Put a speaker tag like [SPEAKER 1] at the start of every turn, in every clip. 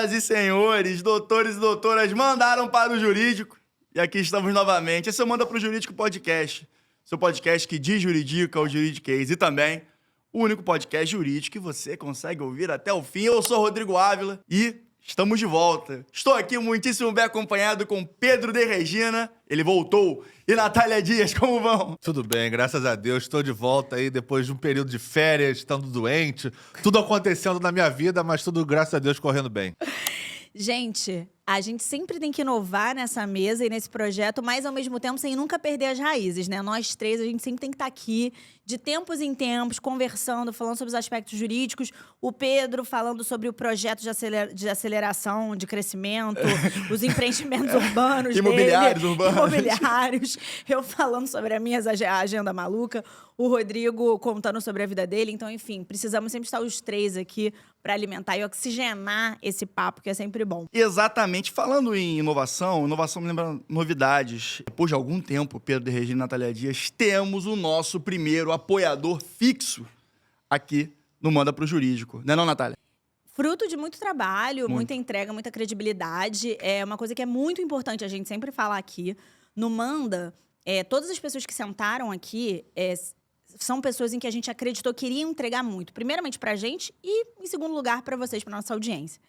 [SPEAKER 1] Senhoras e senhores, doutores e doutoras, mandaram para o jurídico. E aqui estamos novamente. Esse é o Manda pro Jurídico Podcast. Seu podcast que desjuridica o juridiquês. E também o único podcast jurídico que você consegue ouvir até o fim. Eu sou Rodrigo Ávila e estamos de volta. Estou aqui muitíssimo bem acompanhado com Pedro de Regina. Ele voltou. E Natália Dias, como vão?
[SPEAKER 2] Tudo bem, graças a Deus. Estou de volta aí depois de um período de férias, estando doente. Tudo acontecendo na minha vida, mas tudo, graças a Deus, correndo bem.
[SPEAKER 3] Gente, a gente sempre tem que inovar nessa mesa e nesse projeto, mas ao mesmo tempo sem nunca perder as raízes, né? Nós três, a gente sempre tem que estar aqui, de tempos em tempos, conversando, falando sobre os aspectos jurídicos. O Pedro falando sobre o projeto de aceleração, de crescimento, os empreendimentos urbanos
[SPEAKER 1] Imobiliários
[SPEAKER 3] dele.
[SPEAKER 1] urbanos.
[SPEAKER 3] Imobiliários. Eu falando sobre a minha agenda maluca. O Rodrigo contando sobre a vida dele. Então, enfim, precisamos sempre estar os três aqui para alimentar e oxigenar esse papo, que é sempre bom.
[SPEAKER 1] Exatamente. Falando em inovação me lembra novidades. Depois de algum tempo, Pedro de Regina e Natália Dias, temos o nosso primeiro apoiador fixo aqui no Manda pro Jurídico. Não é não, Natália?
[SPEAKER 3] Fruto de muito trabalho, muita entrega, muita credibilidade. É uma coisa que é muito importante a gente sempre falar aqui. No Manda, todas as pessoas que sentaram aqui são pessoas em que a gente acreditou que iriam entregar muito. Primeiramente pra gente e, em segundo lugar, para vocês, para nossa audiência.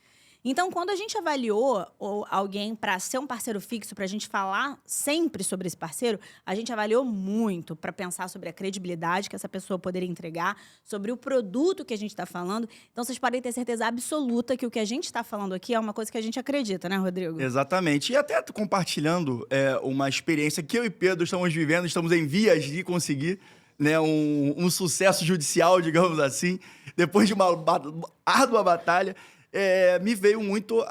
[SPEAKER 3] Então, quando a gente avaliou alguém para ser um parceiro fixo, para a gente falar sempre sobre esse parceiro, a gente avaliou muito para pensar sobre a credibilidade que essa pessoa poderia entregar, sobre o produto que a gente está falando. Então, vocês podem ter certeza absoluta que o que a gente está falando aqui é uma coisa que a gente acredita, né, Rodrigo?
[SPEAKER 1] Exatamente. E até compartilhando uma experiência que eu e Pedro estamos vivendo, estamos em vias de conseguir, né, um sucesso judicial, digamos assim, depois de uma árdua batalha. Me veio muito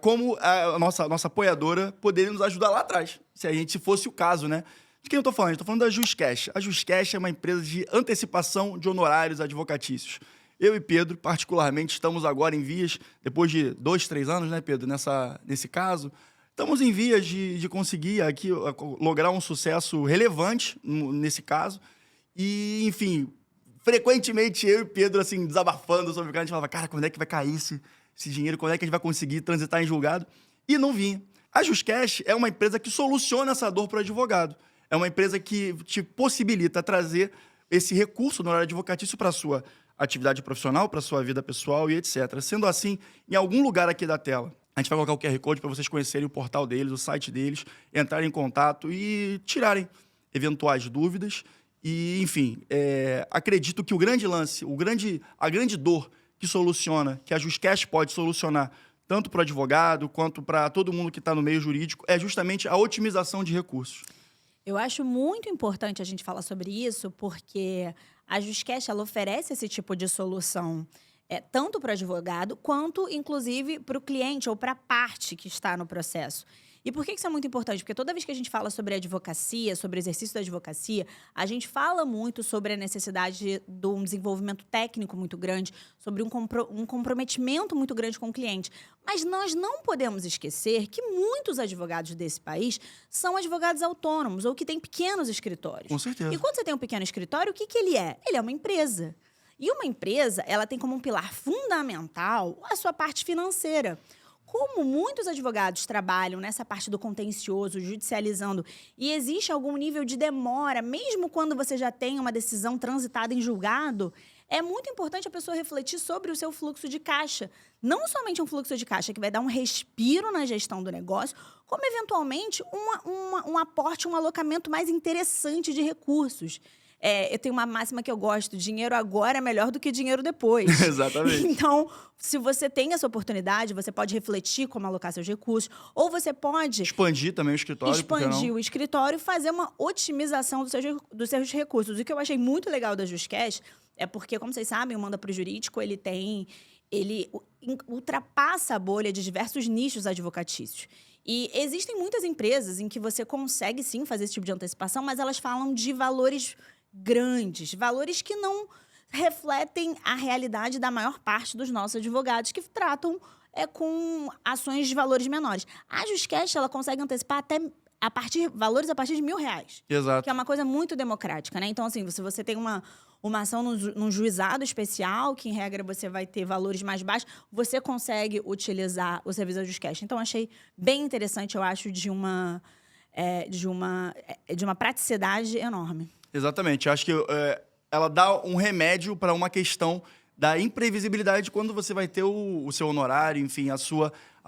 [SPEAKER 1] como a nossa apoiadora poderia nos ajudar lá atrás, se fosse o caso, né? De quem eu tô falando? Eu tô falando da JustCash. A JustCash é uma empresa de antecipação de honorários advocatícios. Eu e Pedro, particularmente, estamos agora em vias, depois de 2, 3 anos, né, Pedro, nesse caso, estamos em vias de conseguir aqui lograr um sucesso relevante nesse caso. E, enfim, frequentemente eu e Pedro, assim, desabafando sobre o cara, a gente falava, cara, quando é que vai cair esse dinheiro? Quando é que a gente vai conseguir transitar em julgado? E não vinha. A JustCash é uma empresa que soluciona essa dor para o advogado. É uma empresa que te possibilita trazer esse recurso no horário advocatício para a sua atividade profissional, para a sua vida pessoal e etc. Sendo assim, em algum lugar aqui da tela, a gente vai colocar o QR Code para vocês conhecerem o portal deles, o site deles, entrarem em contato e tirarem eventuais dúvidas. E, enfim, acredito que o grande lance, a grande dor que a JustCash pode solucionar, tanto para o advogado quanto para todo mundo que está no meio jurídico, é justamente a otimização de recursos.
[SPEAKER 3] Eu acho muito importante a gente falar sobre isso, porque a JustCash ela oferece esse tipo de solução tanto para o advogado, quanto, inclusive, para o cliente ou para a parte que está no processo. E por que isso é muito importante? Porque toda vez que a gente fala sobre advocacia, sobre o exercício da advocacia, a gente fala muito sobre a necessidade de um desenvolvimento técnico muito grande, sobre um comprometimento muito grande com o cliente. Mas nós não podemos esquecer que muitos advogados desse país são advogados autônomos ou que têm pequenos escritórios.
[SPEAKER 1] Com certeza.
[SPEAKER 3] E quando você tem um pequeno escritório, o que ele é? Ele é uma empresa. E uma empresa, ela tem como um pilar fundamental a sua parte financeira. Como muitos advogados trabalham nessa parte do contencioso, judicializando, e existe algum nível de demora, mesmo quando você já tem uma decisão transitada em julgado, é muito importante a pessoa refletir sobre o seu fluxo de caixa. Não somente um fluxo de caixa que vai dar um respiro na gestão do negócio, como, eventualmente, um aporte, um alocamento mais interessante de recursos. Eu tenho uma máxima que eu gosto: dinheiro agora é melhor do que dinheiro depois.
[SPEAKER 1] Exatamente.
[SPEAKER 3] Então, se você tem essa oportunidade, você pode refletir como alocar seus recursos, ou você pode
[SPEAKER 1] expandir também o escritório.
[SPEAKER 3] Expandir o escritório e fazer uma otimização dos seus recursos. O que eu achei muito legal da JustCash é porque, como vocês sabem, o Manda pro Jurídico, ele ultrapassa a bolha de diversos nichos advocatícios. E existem muitas empresas em que você consegue, sim, fazer esse tipo de antecipação, mas elas falam de valores grandes, valores que não refletem a realidade da maior parte dos nossos advogados, que tratam com ações de valores menores. A JustCash, ela consegue antecipar até valores a partir de R$1.000.
[SPEAKER 1] Exato.
[SPEAKER 3] Que é uma coisa muito democrática, né? Então, assim, se você tem uma ação num juizado especial, que em regra você vai ter valores mais baixos, você consegue utilizar o serviço da JustCash. Então, achei bem interessante, eu acho, de uma praticidade enorme.
[SPEAKER 1] Exatamente. Eu acho que ela dá um remédio para uma questão da imprevisibilidade quando você vai ter o seu honorário, enfim, a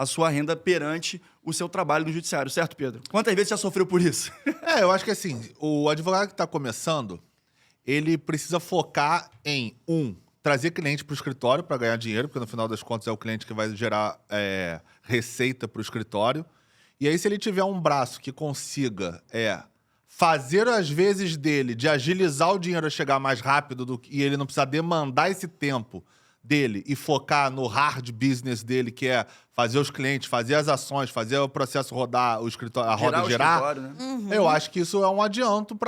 [SPEAKER 1] sua renda perante o seu trabalho no judiciário, certo, Pedro? Quantas vezes você já sofreu por isso?
[SPEAKER 2] Eu acho que assim, o advogado que está começando, ele precisa focar em, trazer cliente para o escritório para ganhar dinheiro, porque no final das contas é o cliente que vai gerar receita para o escritório. E aí, se ele tiver um braço que consiga fazer as vezes dele de agilizar o dinheiro a chegar mais rápido e ele não precisar demandar esse tempo dele e focar no hard business dele, que é fazer os clientes, fazer as ações, fazer o processo rodar, o escritório, a roda girar.
[SPEAKER 1] Né?
[SPEAKER 2] Eu acho que isso é um adianto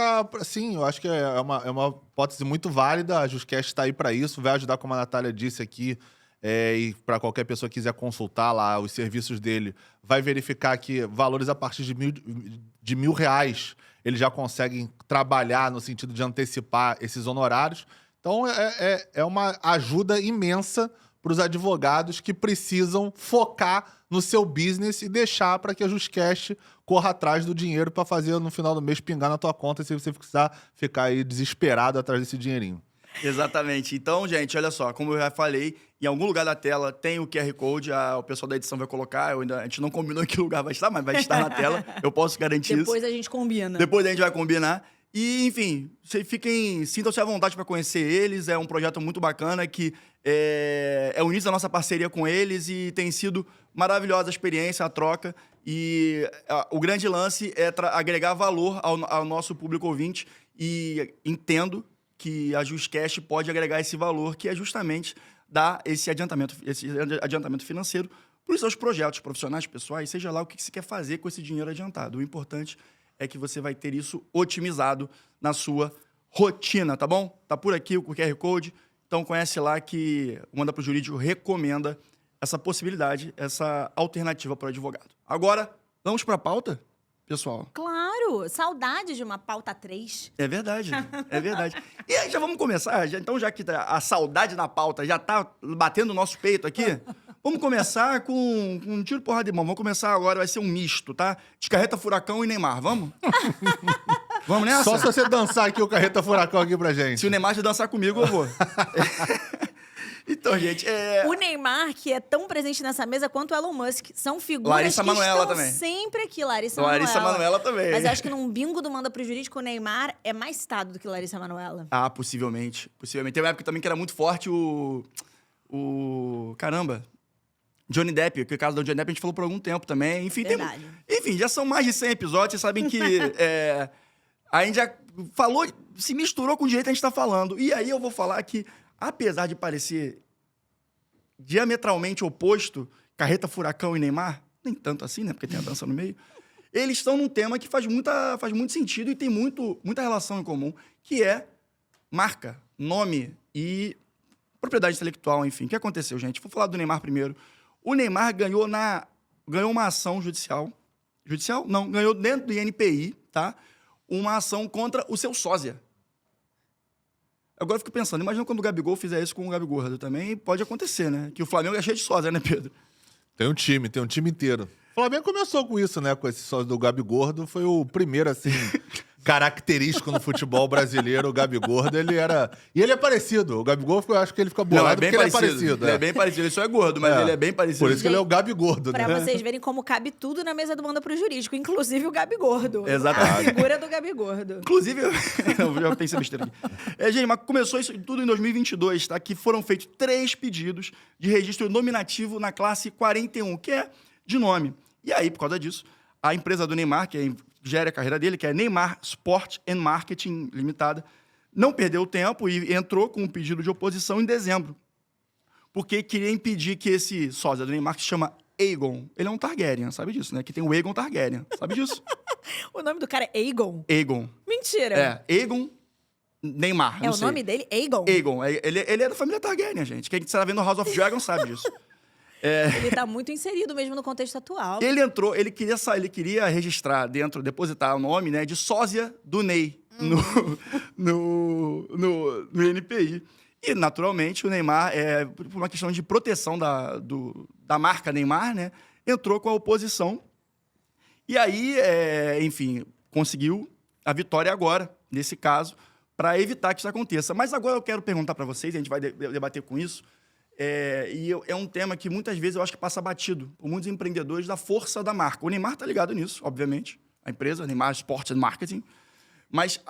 [SPEAKER 2] sim, eu acho que é uma hipótese muito válida. A JustCash está aí para isso, vai ajudar, como a Natália disse aqui, e para qualquer pessoa que quiser consultar lá os serviços dele, vai verificar que valores a partir de R$1.000 eles já conseguem trabalhar no sentido de antecipar esses honorários. Então, é uma ajuda imensa para os advogados que precisam focar no seu business e deixar para que a JustCash corra atrás do dinheiro para fazer, no final do mês, pingar na tua conta se você precisar ficar aí desesperado atrás desse dinheirinho.
[SPEAKER 1] Exatamente. Então, gente, olha só, como eu já falei, em algum lugar da tela tem o QR Code, o pessoal da edição vai colocar, a gente não combinou em que lugar vai estar, mas vai estar na tela, eu posso garantir isso.
[SPEAKER 3] Depois a gente combina.
[SPEAKER 1] Depois a gente vai combinar. E, enfim, sintam-se à vontade para conhecer eles, é um projeto muito bacana que é o início da nossa parceria com eles e tem sido maravilhosa a experiência, a troca. E o grande lance é agregar valor ao nosso público ouvinte e entendo que a JustCash pode agregar esse valor, que é justamente dar esse adiantamento financeiro para os seus projetos profissionais, pessoais, seja lá o que você quer fazer com esse dinheiro adiantado. O importante é que você vai ter isso otimizado na sua rotina, tá bom? Tá por aqui o QR Code, então conhece lá que o Manda Pro Jurídico recomenda essa possibilidade, essa alternativa para o advogado. Agora, vamos para a pauta, pessoal?
[SPEAKER 3] Claro! Saudade de uma pauta 3.
[SPEAKER 1] É verdade, é verdade. E aí já vamos começar, então já que a saudade na pauta já tá batendo o nosso peito aqui, vamos começar com um tiro, porrada de mão. Vamos começar agora, vai ser um misto, tá? De Carreta Furacão e Neymar, vamos? Vamos nessa?
[SPEAKER 2] Só se você dançar aqui o Carreta Furacão aqui pra gente.
[SPEAKER 1] Se o Neymar dançar comigo, eu vou. Então, gente,
[SPEAKER 3] O Neymar, que é tão presente nessa mesa quanto o Elon Musk, são figuras
[SPEAKER 1] Larissa
[SPEAKER 3] que
[SPEAKER 1] Manoela
[SPEAKER 3] estão
[SPEAKER 1] também.
[SPEAKER 3] sempre aqui. Larissa
[SPEAKER 1] Manoela também.
[SPEAKER 3] Mas eu acho que num bingo do Manda Pro Jurídico, o Neymar é mais citado do que Larissa Manoela.
[SPEAKER 1] Ah, possivelmente. Tem uma época também que era muito forte caramba, Johnny Depp, que o caso do Johnny Depp a gente falou por algum tempo também. Enfim,
[SPEAKER 3] Verdade.
[SPEAKER 1] enfim, já são mais de 100 episódios, vocês sabem que a gente já falou, se misturou com o direito, a gente tá falando. E aí eu vou falar que, apesar de parecer diametralmente oposto, Carreta Furacão e Neymar, nem tanto assim, né, porque tem a dança no meio, eles estão num tema que faz muito sentido e tem muita relação em comum, que é marca, nome e propriedade intelectual, enfim. O que aconteceu, gente? Vou falar do Neymar primeiro. O Neymar ganhou uma ação judicial. Judicial? Não, ganhou dentro do INPI, tá? Uma ação contra o seu sósia. Agora eu fico pensando, imagina quando o Gabigol fizer isso com o Gabigordo também, pode acontecer, né? Que o Flamengo é cheio de sósia, né, Pedro?
[SPEAKER 2] Tem um time inteiro. O Flamengo começou com isso, né? Com esse sócio do Gabigordo. Foi o primeiro, assim, característico no futebol brasileiro. O Gabigordo, ele era... E ele é parecido. O Gabigol, eu acho que ele fica bolado porque ele é parecido.
[SPEAKER 1] Ele é bem parecido. Ele só é gordo, mas ele é bem parecido.
[SPEAKER 2] Por isso que ele é o Gabigordo, né?
[SPEAKER 3] Pra vocês verem como cabe tudo na mesa do Manda Pro Jurídico, inclusive o Gabigordo.
[SPEAKER 1] Exatamente.
[SPEAKER 3] A figura do Gabigordo.
[SPEAKER 1] Inclusive, eu já pensei besteira aqui. Gente, mas começou isso tudo em 2022, tá? Que foram feitos 3 pedidos de registro nominativo na classe 41, que é de nome. E aí, por causa disso, a empresa do Neymar, que gera a carreira dele, que é Neymar Sport and Marketing Limitada, não perdeu tempo e entrou com um pedido de oposição em dezembro. Porque queria impedir que esse sósia do Neymar, que se chama Aegon, ele é um Targaryen, sabe disso, né? Que tem o Aegon Targaryen, sabe disso?
[SPEAKER 3] O nome do cara é Aegon?
[SPEAKER 1] Aegon.
[SPEAKER 3] Mentira.
[SPEAKER 1] Aegon Neymar.
[SPEAKER 3] É o nome dele? Aegon?
[SPEAKER 1] Aegon. Ele é da família Targaryen, gente. Quem está vendo House of Dragon sabe disso.
[SPEAKER 3] Ele tá muito inserido mesmo no contexto atual.
[SPEAKER 1] Ele entrou, ele queria registrar depositar o nome, né, de sósia do Ney no NPI. E, naturalmente, o Neymar, por uma questão de proteção da marca Neymar, né, entrou com a oposição. E aí, enfim, conseguiu a vitória agora, nesse caso, para evitar que isso aconteça. Mas agora eu quero perguntar para vocês, a gente vai debater com isso, é um tema que muitas vezes eu acho que passa batido por muitos empreendedores da força da marca. O Neymar está ligado nisso, obviamente, a empresa, Neymar Sports and Marketing, mas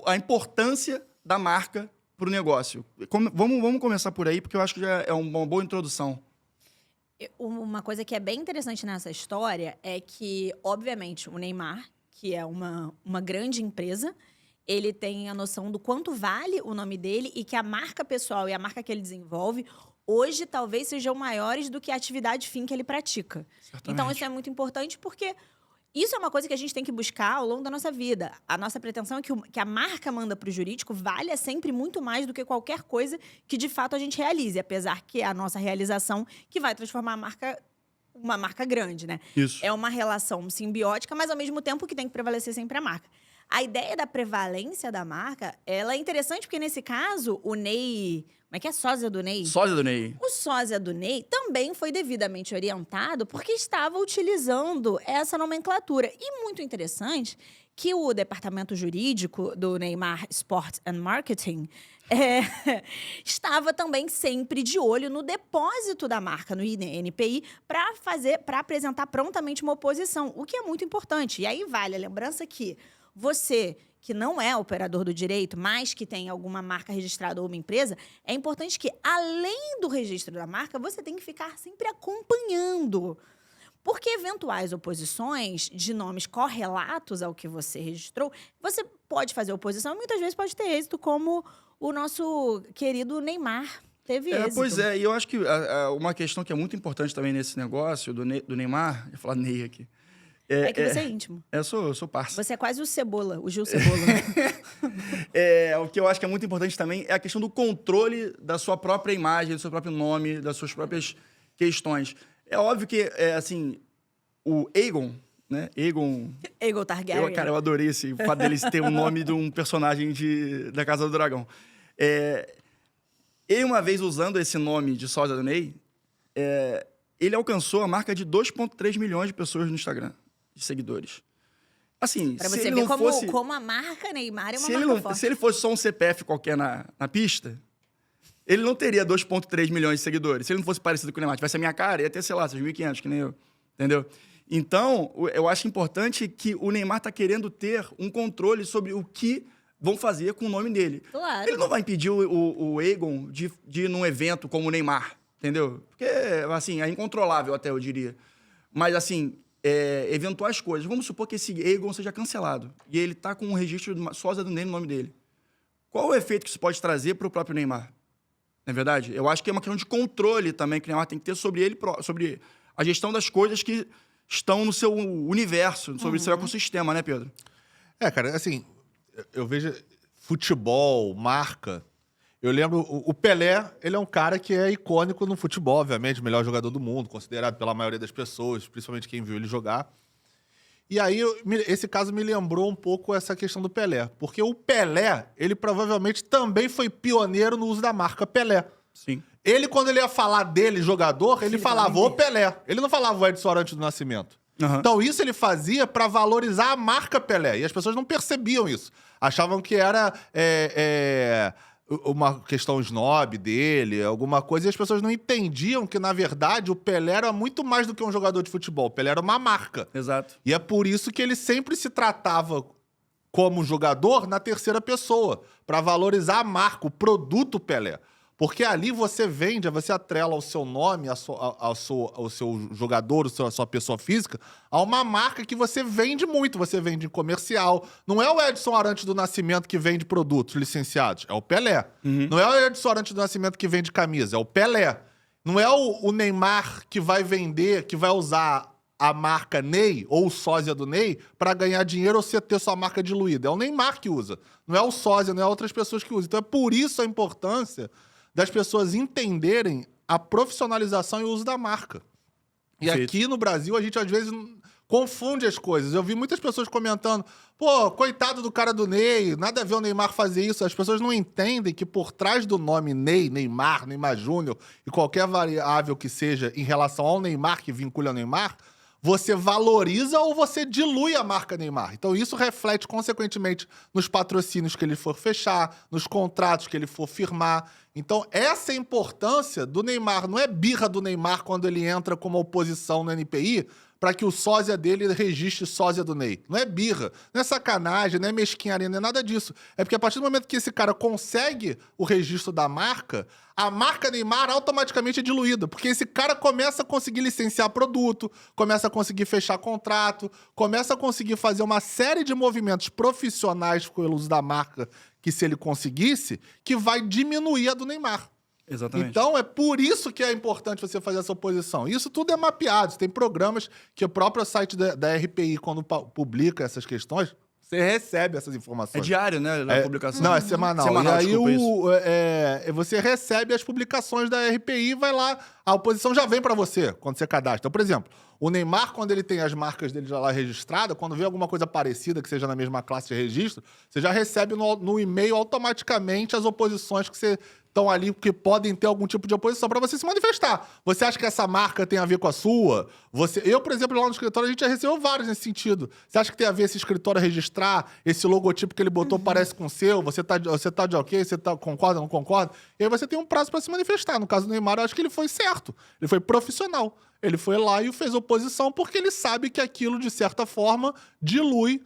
[SPEAKER 1] a importância da marca para o negócio. Vamos começar por aí, porque eu acho que já é uma boa introdução.
[SPEAKER 3] Uma coisa que é bem interessante nessa história é que, obviamente, o Neymar, que é uma grande empresa, ele tem a noção do quanto vale o nome dele e que a marca pessoal e a marca que ele desenvolve hoje talvez sejam maiores do que a atividade fim que ele pratica.
[SPEAKER 1] Certamente.
[SPEAKER 3] Então, isso é muito importante porque isso é uma coisa que a gente tem que buscar ao longo da nossa vida. A nossa pretensão é que a marca manda para o jurídico valha sempre muito mais do que qualquer coisa que, de fato, a gente realize. Apesar que é a nossa realização que vai transformar a marca uma marca grande, né?
[SPEAKER 1] Isso.
[SPEAKER 3] É uma relação simbiótica, mas, ao mesmo tempo, que tem que prevalecer sempre a marca. A ideia da prevalência da marca, ela é interessante porque, nesse caso, o Ney... Como é que é? Sósia do Ney?
[SPEAKER 1] Sósia do Ney.
[SPEAKER 3] O sósia do Ney também foi devidamente orientado porque estava utilizando essa nomenclatura. E muito interessante que o departamento jurídico do Neymar Sports and Marketing estava também sempre de olho no depósito da marca no NPI para apresentar prontamente uma oposição, o que é muito importante. E aí vale a lembrança que você, que não é operador do direito, mas que tem alguma marca registrada ou uma empresa, é importante que, além do registro da marca, você tem que ficar sempre acompanhando. Porque eventuais oposições de nomes correlatos ao que você registrou, você pode fazer oposição e muitas vezes pode ter êxito, como o nosso querido Neymar teve êxito.
[SPEAKER 1] Pois é, e eu acho que uma questão que é muito importante também nesse negócio do Neymar, eu ia falar Ney aqui.
[SPEAKER 3] É que você é íntimo.
[SPEAKER 1] Eu sou parça.
[SPEAKER 3] Você é quase o Cebola, o Gil Cebola.
[SPEAKER 1] O que eu acho que é muito importante também é a questão do controle da sua própria imagem, do seu próprio nome, das suas próprias questões. É óbvio que, assim, o Aegon, né?
[SPEAKER 3] Aegon Targaryen.
[SPEAKER 1] Eu adorei o fato dele ter o nome de um personagem da Casa do Dragão. Ele, uma vez usando esse nome de Sósia do Ney, ele alcançou a marca de 2,3 milhões de pessoas no Instagram, de seguidores. Assim,
[SPEAKER 3] pra
[SPEAKER 1] se
[SPEAKER 3] você
[SPEAKER 1] ele
[SPEAKER 3] ver
[SPEAKER 1] não fosse...
[SPEAKER 3] como a marca Neymar é uma marca forte.
[SPEAKER 1] Se ele fosse só um CPF qualquer na pista, ele não teria 2,3 milhões de seguidores. Se ele não fosse parecido com o Neymar, tivesse a minha cara, ia ter, sei lá, 6.500, que nem eu. Entendeu? Então, eu acho importante que o Neymar está querendo ter um controle sobre o que vão fazer com o nome dele.
[SPEAKER 3] Claro.
[SPEAKER 1] Ele não vai impedir o Aegon de ir num evento como o Neymar, entendeu? Porque, assim, é incontrolável até, eu diria. Mas, assim, eventuais coisas. Vamos supor que esse Aegon seja cancelado e ele está com um registro de sósia do Ney no nome dele. Qual o efeito que isso pode trazer para o próprio Neymar? Não é verdade? Eu acho que é uma questão de controle também que o Neymar tem que ter sobre ele, sobre a gestão das coisas que estão no seu universo, sobre o seu ecossistema, né, Pedro?
[SPEAKER 2] Cara, assim, eu vejo futebol, marca. Eu lembro, o Pelé, ele é um cara que é icônico no futebol, obviamente, o melhor jogador do mundo, considerado pela maioria das pessoas, principalmente quem viu ele jogar. E aí, esse caso me lembrou um pouco essa questão do Pelé. Porque o Pelé, ele provavelmente também foi pioneiro no uso da marca Pelé.
[SPEAKER 1] Sim.
[SPEAKER 2] Ele, quando ele ia falar dele, jogador, ele falava o Pelé. Ele não falava o Edson Arantes do Nascimento.
[SPEAKER 1] Uhum.
[SPEAKER 2] Então, isso ele fazia para valorizar a marca Pelé. E as pessoas não percebiam isso. Achavam que era uma questão snob dele, alguma coisa, e as pessoas não entendiam que, na verdade, o Pelé era muito mais do que um jogador de futebol. O Pelé era uma marca.
[SPEAKER 1] Exato.
[SPEAKER 2] E é por isso que ele sempre se tratava como jogador na terceira pessoa, para valorizar a marca, o produto Pelé. Porque ali você vende, você atrela o seu nome, ao seu jogador, a sua pessoa física, a uma marca que você vende muito. Você vende em comercial. Não é o Edson Arantes do Nascimento que vende produtos licenciados, é o Pelé.
[SPEAKER 1] Uhum.
[SPEAKER 2] Não é o Edson Arantes do Nascimento que vende camisa, é o Pelé. Não é o Neymar que vai vender, que vai usar a marca Ney ou o sósia do Ney para ganhar dinheiro ou você ter sua marca diluída. É o Neymar que usa. Não é o sósia, não é outras pessoas que usam. Então é por isso a importância das pessoas entenderem a profissionalização e o uso da marca. E
[SPEAKER 1] Perfeito.
[SPEAKER 2] aqui no Brasil, a gente às vezes confunde as coisas. Eu vi muitas pessoas comentando, pô, coitado do cara do Ney, nada a ver o Neymar fazer isso. As pessoas não entendem que por trás do nome Ney, Neymar, Neymar Júnior e qualquer variável que seja em relação ao Neymar, que vincula ao Neymar, você valoriza ou você dilui a marca Neymar. Então isso reflete, consequentemente, nos patrocínios que ele for fechar, nos contratos que ele for firmar. Então essa é a importância do Neymar. Não é birra do Neymar quando ele entra como oposição no NPI para que o sósia dele registre sósia do Ney. Não é birra, não é sacanagem, não é mesquinharia, não é nada disso. É porque a partir do momento que esse cara consegue o registro da marca, a marca Neymar automaticamente é diluída, porque esse cara começa a conseguir licenciar produto, começa a conseguir fechar contrato, começa a conseguir fazer uma série de movimentos profissionais pelo uso da marca, que se ele conseguisse, que vai diminuir a do Neymar.
[SPEAKER 1] Exatamente.
[SPEAKER 2] Então, é por isso que é importante você fazer essa oposição. Isso tudo é mapeado. Tem programas que o próprio site da RPI, quando publica essas questões, você recebe essas informações.
[SPEAKER 1] É diário, né? A publicação.
[SPEAKER 2] Não, é semanal.
[SPEAKER 1] Semanal,
[SPEAKER 2] E aí
[SPEAKER 1] desculpa,
[SPEAKER 2] você recebe as publicações da RPI e vai lá. A oposição já vem para você quando você cadastra. Então, por exemplo, o Neymar, quando ele tem as marcas dele já lá registradas, quando vê alguma coisa parecida que seja na mesma classe de registro, você já recebe no e-mail automaticamente as oposições que você estão ali, que podem ter algum tipo de oposição para você se manifestar. Você acha que essa marca tem a ver com a sua? Eu, por exemplo, lá no escritório, a gente já recebeu vários nesse sentido. Você acha que tem a ver esse escritório registrar, esse logotipo que ele botou parece com o seu, você tá de ok, você concorda, não concorda? E aí você tem um prazo para se manifestar. No caso do Neymar, eu acho que ele foi certo. Ele foi profissional. Ele foi lá e fez oposição porque ele sabe que aquilo, de certa forma, dilui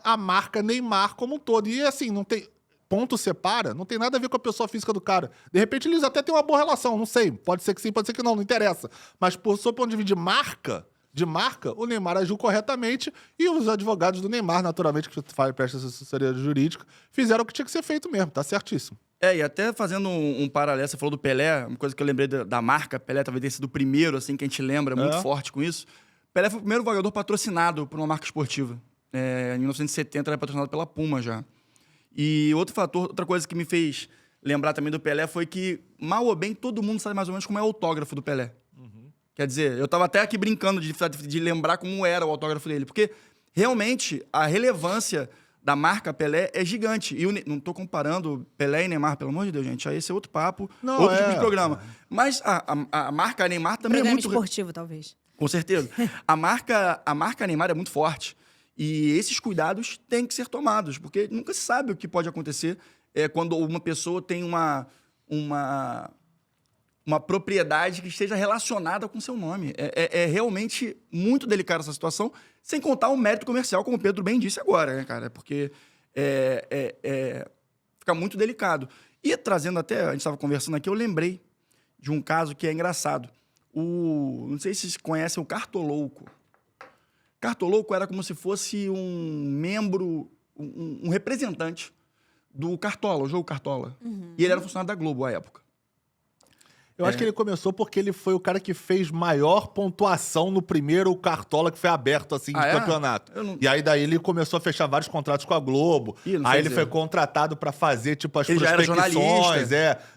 [SPEAKER 2] a marca Neymar como um todo. E assim, não tem... Ponto separa, não tem nada a ver com a pessoa física do cara. De repente, eles até têm uma boa relação, não sei. Pode ser que sim, pode ser que não interessa. Mas, por seu ponto de vista de marca, o Neymar agiu corretamente e os advogados do Neymar, naturalmente, que prestam assessoria jurídica, fizeram o que tinha que ser feito mesmo, tá certíssimo.
[SPEAKER 1] E até fazendo um paralelo, você falou do Pelé, uma coisa que eu lembrei da marca, Pelé talvez tenha sido o primeiro, assim, que a gente lembra, muito forte com isso. Pelé foi o primeiro jogador patrocinado por uma marca esportiva. Em 1970, ele era patrocinado pela Puma já. E outra coisa que me fez lembrar também do Pelé foi que, mal ou bem, todo mundo sabe mais ou menos como é o autógrafo do Pelé. Quer dizer, eu tava até aqui brincando de lembrar como era o autógrafo dele, porque realmente a relevância da marca Pelé é gigante. E não tô comparando Pelé e Neymar, pelo amor de Deus, gente. Aí esse é outro papo, outro tipo de programa. Mas a marca Neymar também
[SPEAKER 3] Programa
[SPEAKER 1] é muito...
[SPEAKER 3] esportivo, talvez.
[SPEAKER 1] Com certeza. A marca Neymar é muito forte. E esses cuidados têm que ser tomados, porque nunca se sabe o que pode acontecer quando uma pessoa tem uma propriedade que esteja relacionada com seu nome. É realmente muito delicada essa situação, sem contar o mérito comercial, como o Pedro bem disse agora, né, cara? Porque fica muito delicado. E trazendo até, a gente estava conversando aqui, eu lembrei de um caso que é engraçado. Não sei se vocês conhecem o Cartolouco. Cartolouco era como se fosse um membro, um representante do Cartola, o jogo Cartola. E ele era funcionário da Globo à época.
[SPEAKER 2] Eu acho que ele começou porque ele foi o cara que fez maior pontuação no primeiro Cartola que foi aberto, assim, de campeonato. E aí, daí, ele começou a fechar vários contratos com a Globo. Aí ele foi contratado pra fazer, tipo, as prospecções,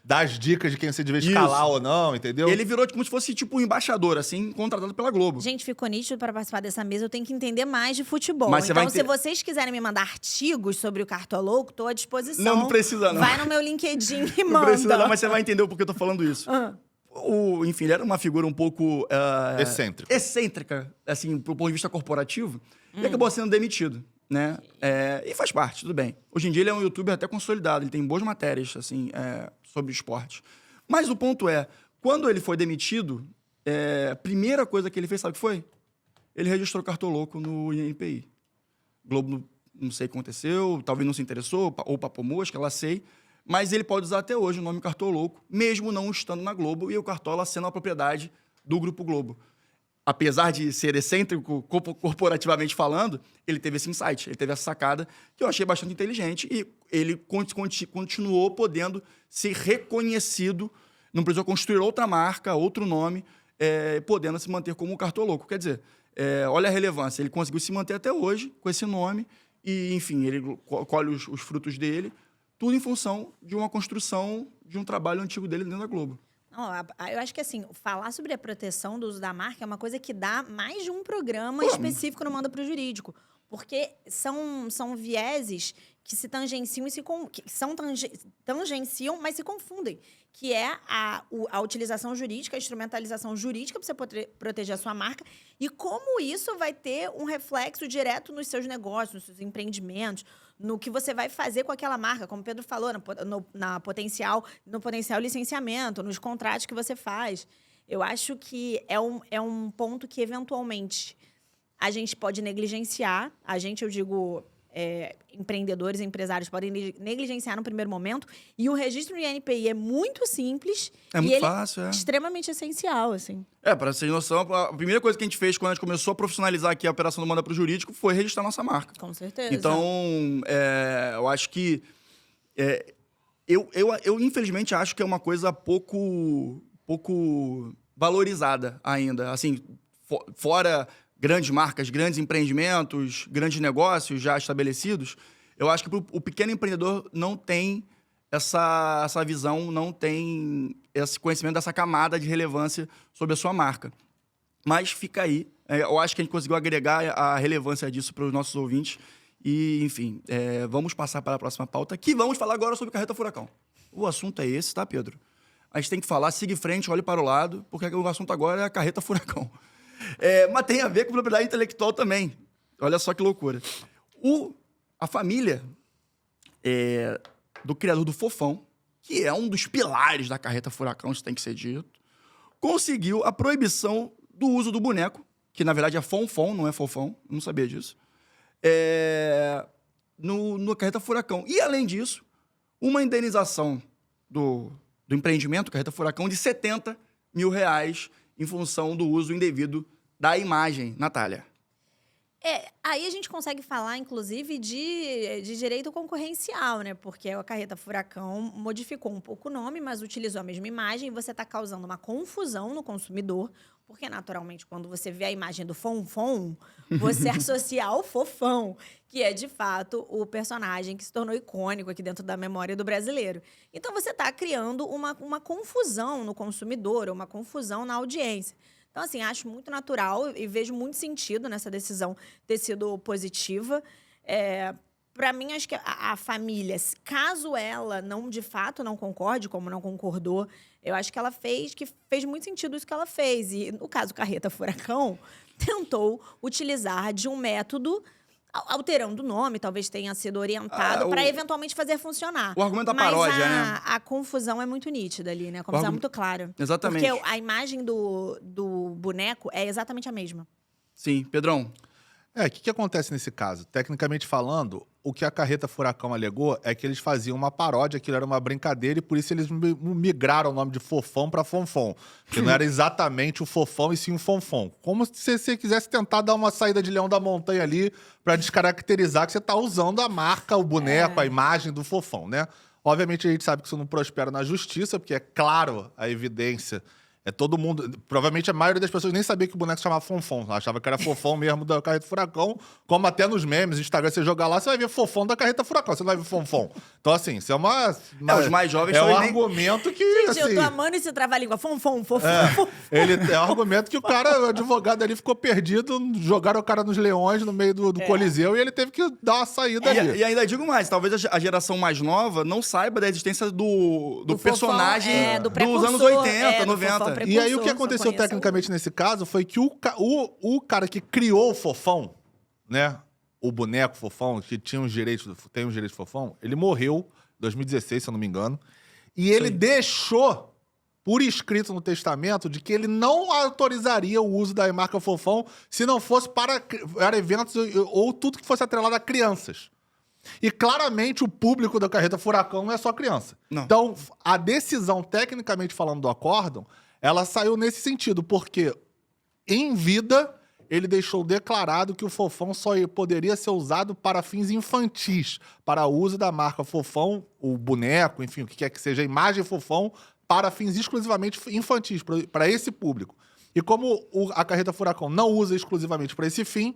[SPEAKER 2] dar as dicas de quem você devia escalar ou não, entendeu?
[SPEAKER 1] E ele virou como se fosse, tipo, um embaixador, assim, contratado pela Globo.
[SPEAKER 3] Gente, ficou nítido para participar dessa mesa, eu tenho que entender mais de futebol.
[SPEAKER 1] Mas
[SPEAKER 3] então, se vocês quiserem me mandar artigos sobre o Cartolouco, tô à disposição.
[SPEAKER 1] Não precisa, não.
[SPEAKER 3] Vai no meu LinkedIn e manda.
[SPEAKER 1] Não precisa, não, mas você vai entender o porquê eu tô falando isso. Enfim, ele era uma figura um pouco... excêntrica, assim, pro ponto de vista corporativo, e acabou sendo demitido, né? E faz parte, tudo bem. Hoje em dia ele é um youtuber até consolidado, ele tem boas matérias, assim, sobre esporte. Mas o ponto é, quando ele foi demitido, a primeira coisa que ele fez, sabe o que foi? Ele registrou o Cartolouco no INPI. Globo, não sei o que aconteceu, talvez não se interessou, ou papou mosca, lá sei. Mas ele pode usar até hoje o nome Cartolouco, mesmo não estando na Globo, e o Cartola sendo a propriedade do Grupo Globo. Apesar de ser excêntrico corporativamente falando, ele teve esse insight, ele teve essa sacada, que eu achei bastante inteligente, e ele continuou podendo ser reconhecido, não precisou construir outra marca, outro nome, podendo se manter como Cartolouco. Quer dizer, olha a relevância, ele conseguiu se manter até hoje com esse nome, e, enfim, ele colhe os frutos dele, tudo em função de uma construção de um trabalho antigo dele dentro da Globo.
[SPEAKER 3] Eu acho que, assim, falar sobre a proteção do uso da marca é uma coisa que dá mais de um programa específico no Manda pro Jurídico. Porque são vieses que se tangenciam tangenciam, mas se confundem. Que é a utilização jurídica, a instrumentalização jurídica para você poder proteger a sua marca e como isso vai ter um reflexo direto nos seus negócios, nos seus empreendimentos, no que você vai fazer com aquela marca, como o Pedro falou, no potencial licenciamento, nos contratos que você faz. Eu acho que é um ponto que, eventualmente, a gente pode negligenciar. Eu digo, empreendedores, empresários podem negligenciar no primeiro momento. E o registro no INPI é muito simples.
[SPEAKER 1] É muito fácil,
[SPEAKER 3] extremamente essencial, assim.
[SPEAKER 1] Para vocês terem noção, a primeira coisa que a gente fez quando a gente começou a profissionalizar aqui a operação do Manda pro Jurídico foi registrar nossa marca.
[SPEAKER 3] Com certeza.
[SPEAKER 1] Então, eu acho que... Eu infelizmente, acho que é uma coisa pouco valorizada ainda. Assim, fora grandes marcas, grandes empreendimentos, grandes negócios já estabelecidos, eu acho que o pequeno empreendedor não tem essa visão, não tem esse conhecimento dessa camada de relevância sobre a sua marca. Mas fica aí. Eu acho que a gente conseguiu agregar a relevância disso para os nossos ouvintes. E, enfim, vamos passar para a próxima pauta, que vamos falar agora sobre Carreta Furacão. O assunto é esse, tá, Pedro? A gente tem que falar, siga em frente, olhe para o lado, porque o assunto agora é a Carreta Furacão. Mas tem a ver com propriedade intelectual também. Olha só que loucura. A família do criador do Fofão, que é um dos pilares da Carreta Furacão, isso tem que ser dito, conseguiu a proibição do uso do boneco, que na verdade é Fonfon, não é Fofão, eu não sabia disso, no Carreta Furacão. E, além disso, uma indenização do empreendimento Carreta Furacão de R$70 mil em função do uso indevido da imagem, Natália.
[SPEAKER 3] Aí a gente consegue falar, inclusive, de direito concorrencial, né? Porque a Carreta Furacão modificou um pouco o nome, mas utilizou a mesma imagem e você está causando uma confusão no consumidor, porque, naturalmente, quando você vê a imagem do Fonfon, você associa ao Fofão, que é, de fato, o personagem que se tornou icônico aqui dentro da memória do brasileiro. Então, você está criando uma confusão no consumidor, uma confusão na audiência. Então, assim, acho muito natural e vejo muito sentido nessa decisão ter sido positiva. Para mim, acho que a família, caso ela de fato não concorde, como não concordou, eu acho que ela fez muito sentido isso que ela fez. E, no caso Carreta Furacão, tentou utilizar de um método alterando o nome, talvez tenha sido orientado para eventualmente fazer funcionar.
[SPEAKER 1] O argumento da paródia, né?
[SPEAKER 3] A confusão é muito nítida ali, né? A confusão é muito clara.
[SPEAKER 1] Exatamente.
[SPEAKER 3] Porque a imagem do boneco é exatamente a mesma.
[SPEAKER 1] Sim. Pedrão?
[SPEAKER 2] O que acontece nesse caso? Tecnicamente falando, o que a Carreta Furacão alegou é que eles faziam uma paródia, aquilo era uma brincadeira, e por isso eles migraram o nome de Fofão para Fonfon. Que não era exatamente o Fofão, e sim o Fonfon. Como se você quisesse tentar dar uma saída de Leão da Montanha ali para descaracterizar que você tá usando a marca, o boneco, a imagem do Fofão, né? Obviamente a gente sabe que isso não prospera na justiça, porque é claro a evidência. Todo mundo... Provavelmente a maioria das pessoas nem sabia que o boneco se chamava Fonfon. Achava que era Fofão mesmo da Carreta Furacão. Como até nos memes, no Instagram, você jogar lá, você vai ver Fofão da Carreta Furacão. Você não vai ver Fonfon. Então, assim, isso é uma
[SPEAKER 1] os mais jovens...
[SPEAKER 2] É um argumento que,
[SPEAKER 3] Gente,
[SPEAKER 2] assim...
[SPEAKER 3] eu tô amando esse trava-língua. Fonfon, Fofão.
[SPEAKER 2] É um argumento que o advogado ali ficou perdido. Jogaram o cara nos leões no meio do Coliseu e ele teve que dar uma saída ali.
[SPEAKER 1] E ainda digo mais, talvez a geração mais nova não saiba da existência do personagem dos anos 80, 90.
[SPEAKER 2] E aí o que aconteceu tecnicamente nesse caso foi que o cara que criou o Fofão, né? O boneco Fofão, que tem os direitos de Fofão, ele morreu em 2016, se eu não me engano. E ele deixou por escrito no testamento de que ele não autorizaria o uso da marca Fofão se não fosse para eventos ou tudo que fosse atrelado a crianças. E claramente o público da Carreta Furacão não é só criança.
[SPEAKER 1] Não.
[SPEAKER 2] Então, a decisão, tecnicamente falando, do acórdão, ela saiu nesse sentido, porque em vida ele deixou declarado que o Fofão só poderia ser usado para fins infantis, para o uso da marca Fofão, o boneco, enfim, o que quer que seja, a imagem Fofão, para fins exclusivamente infantis, para esse público. E como a Carreta Furacão não usa exclusivamente para esse fim,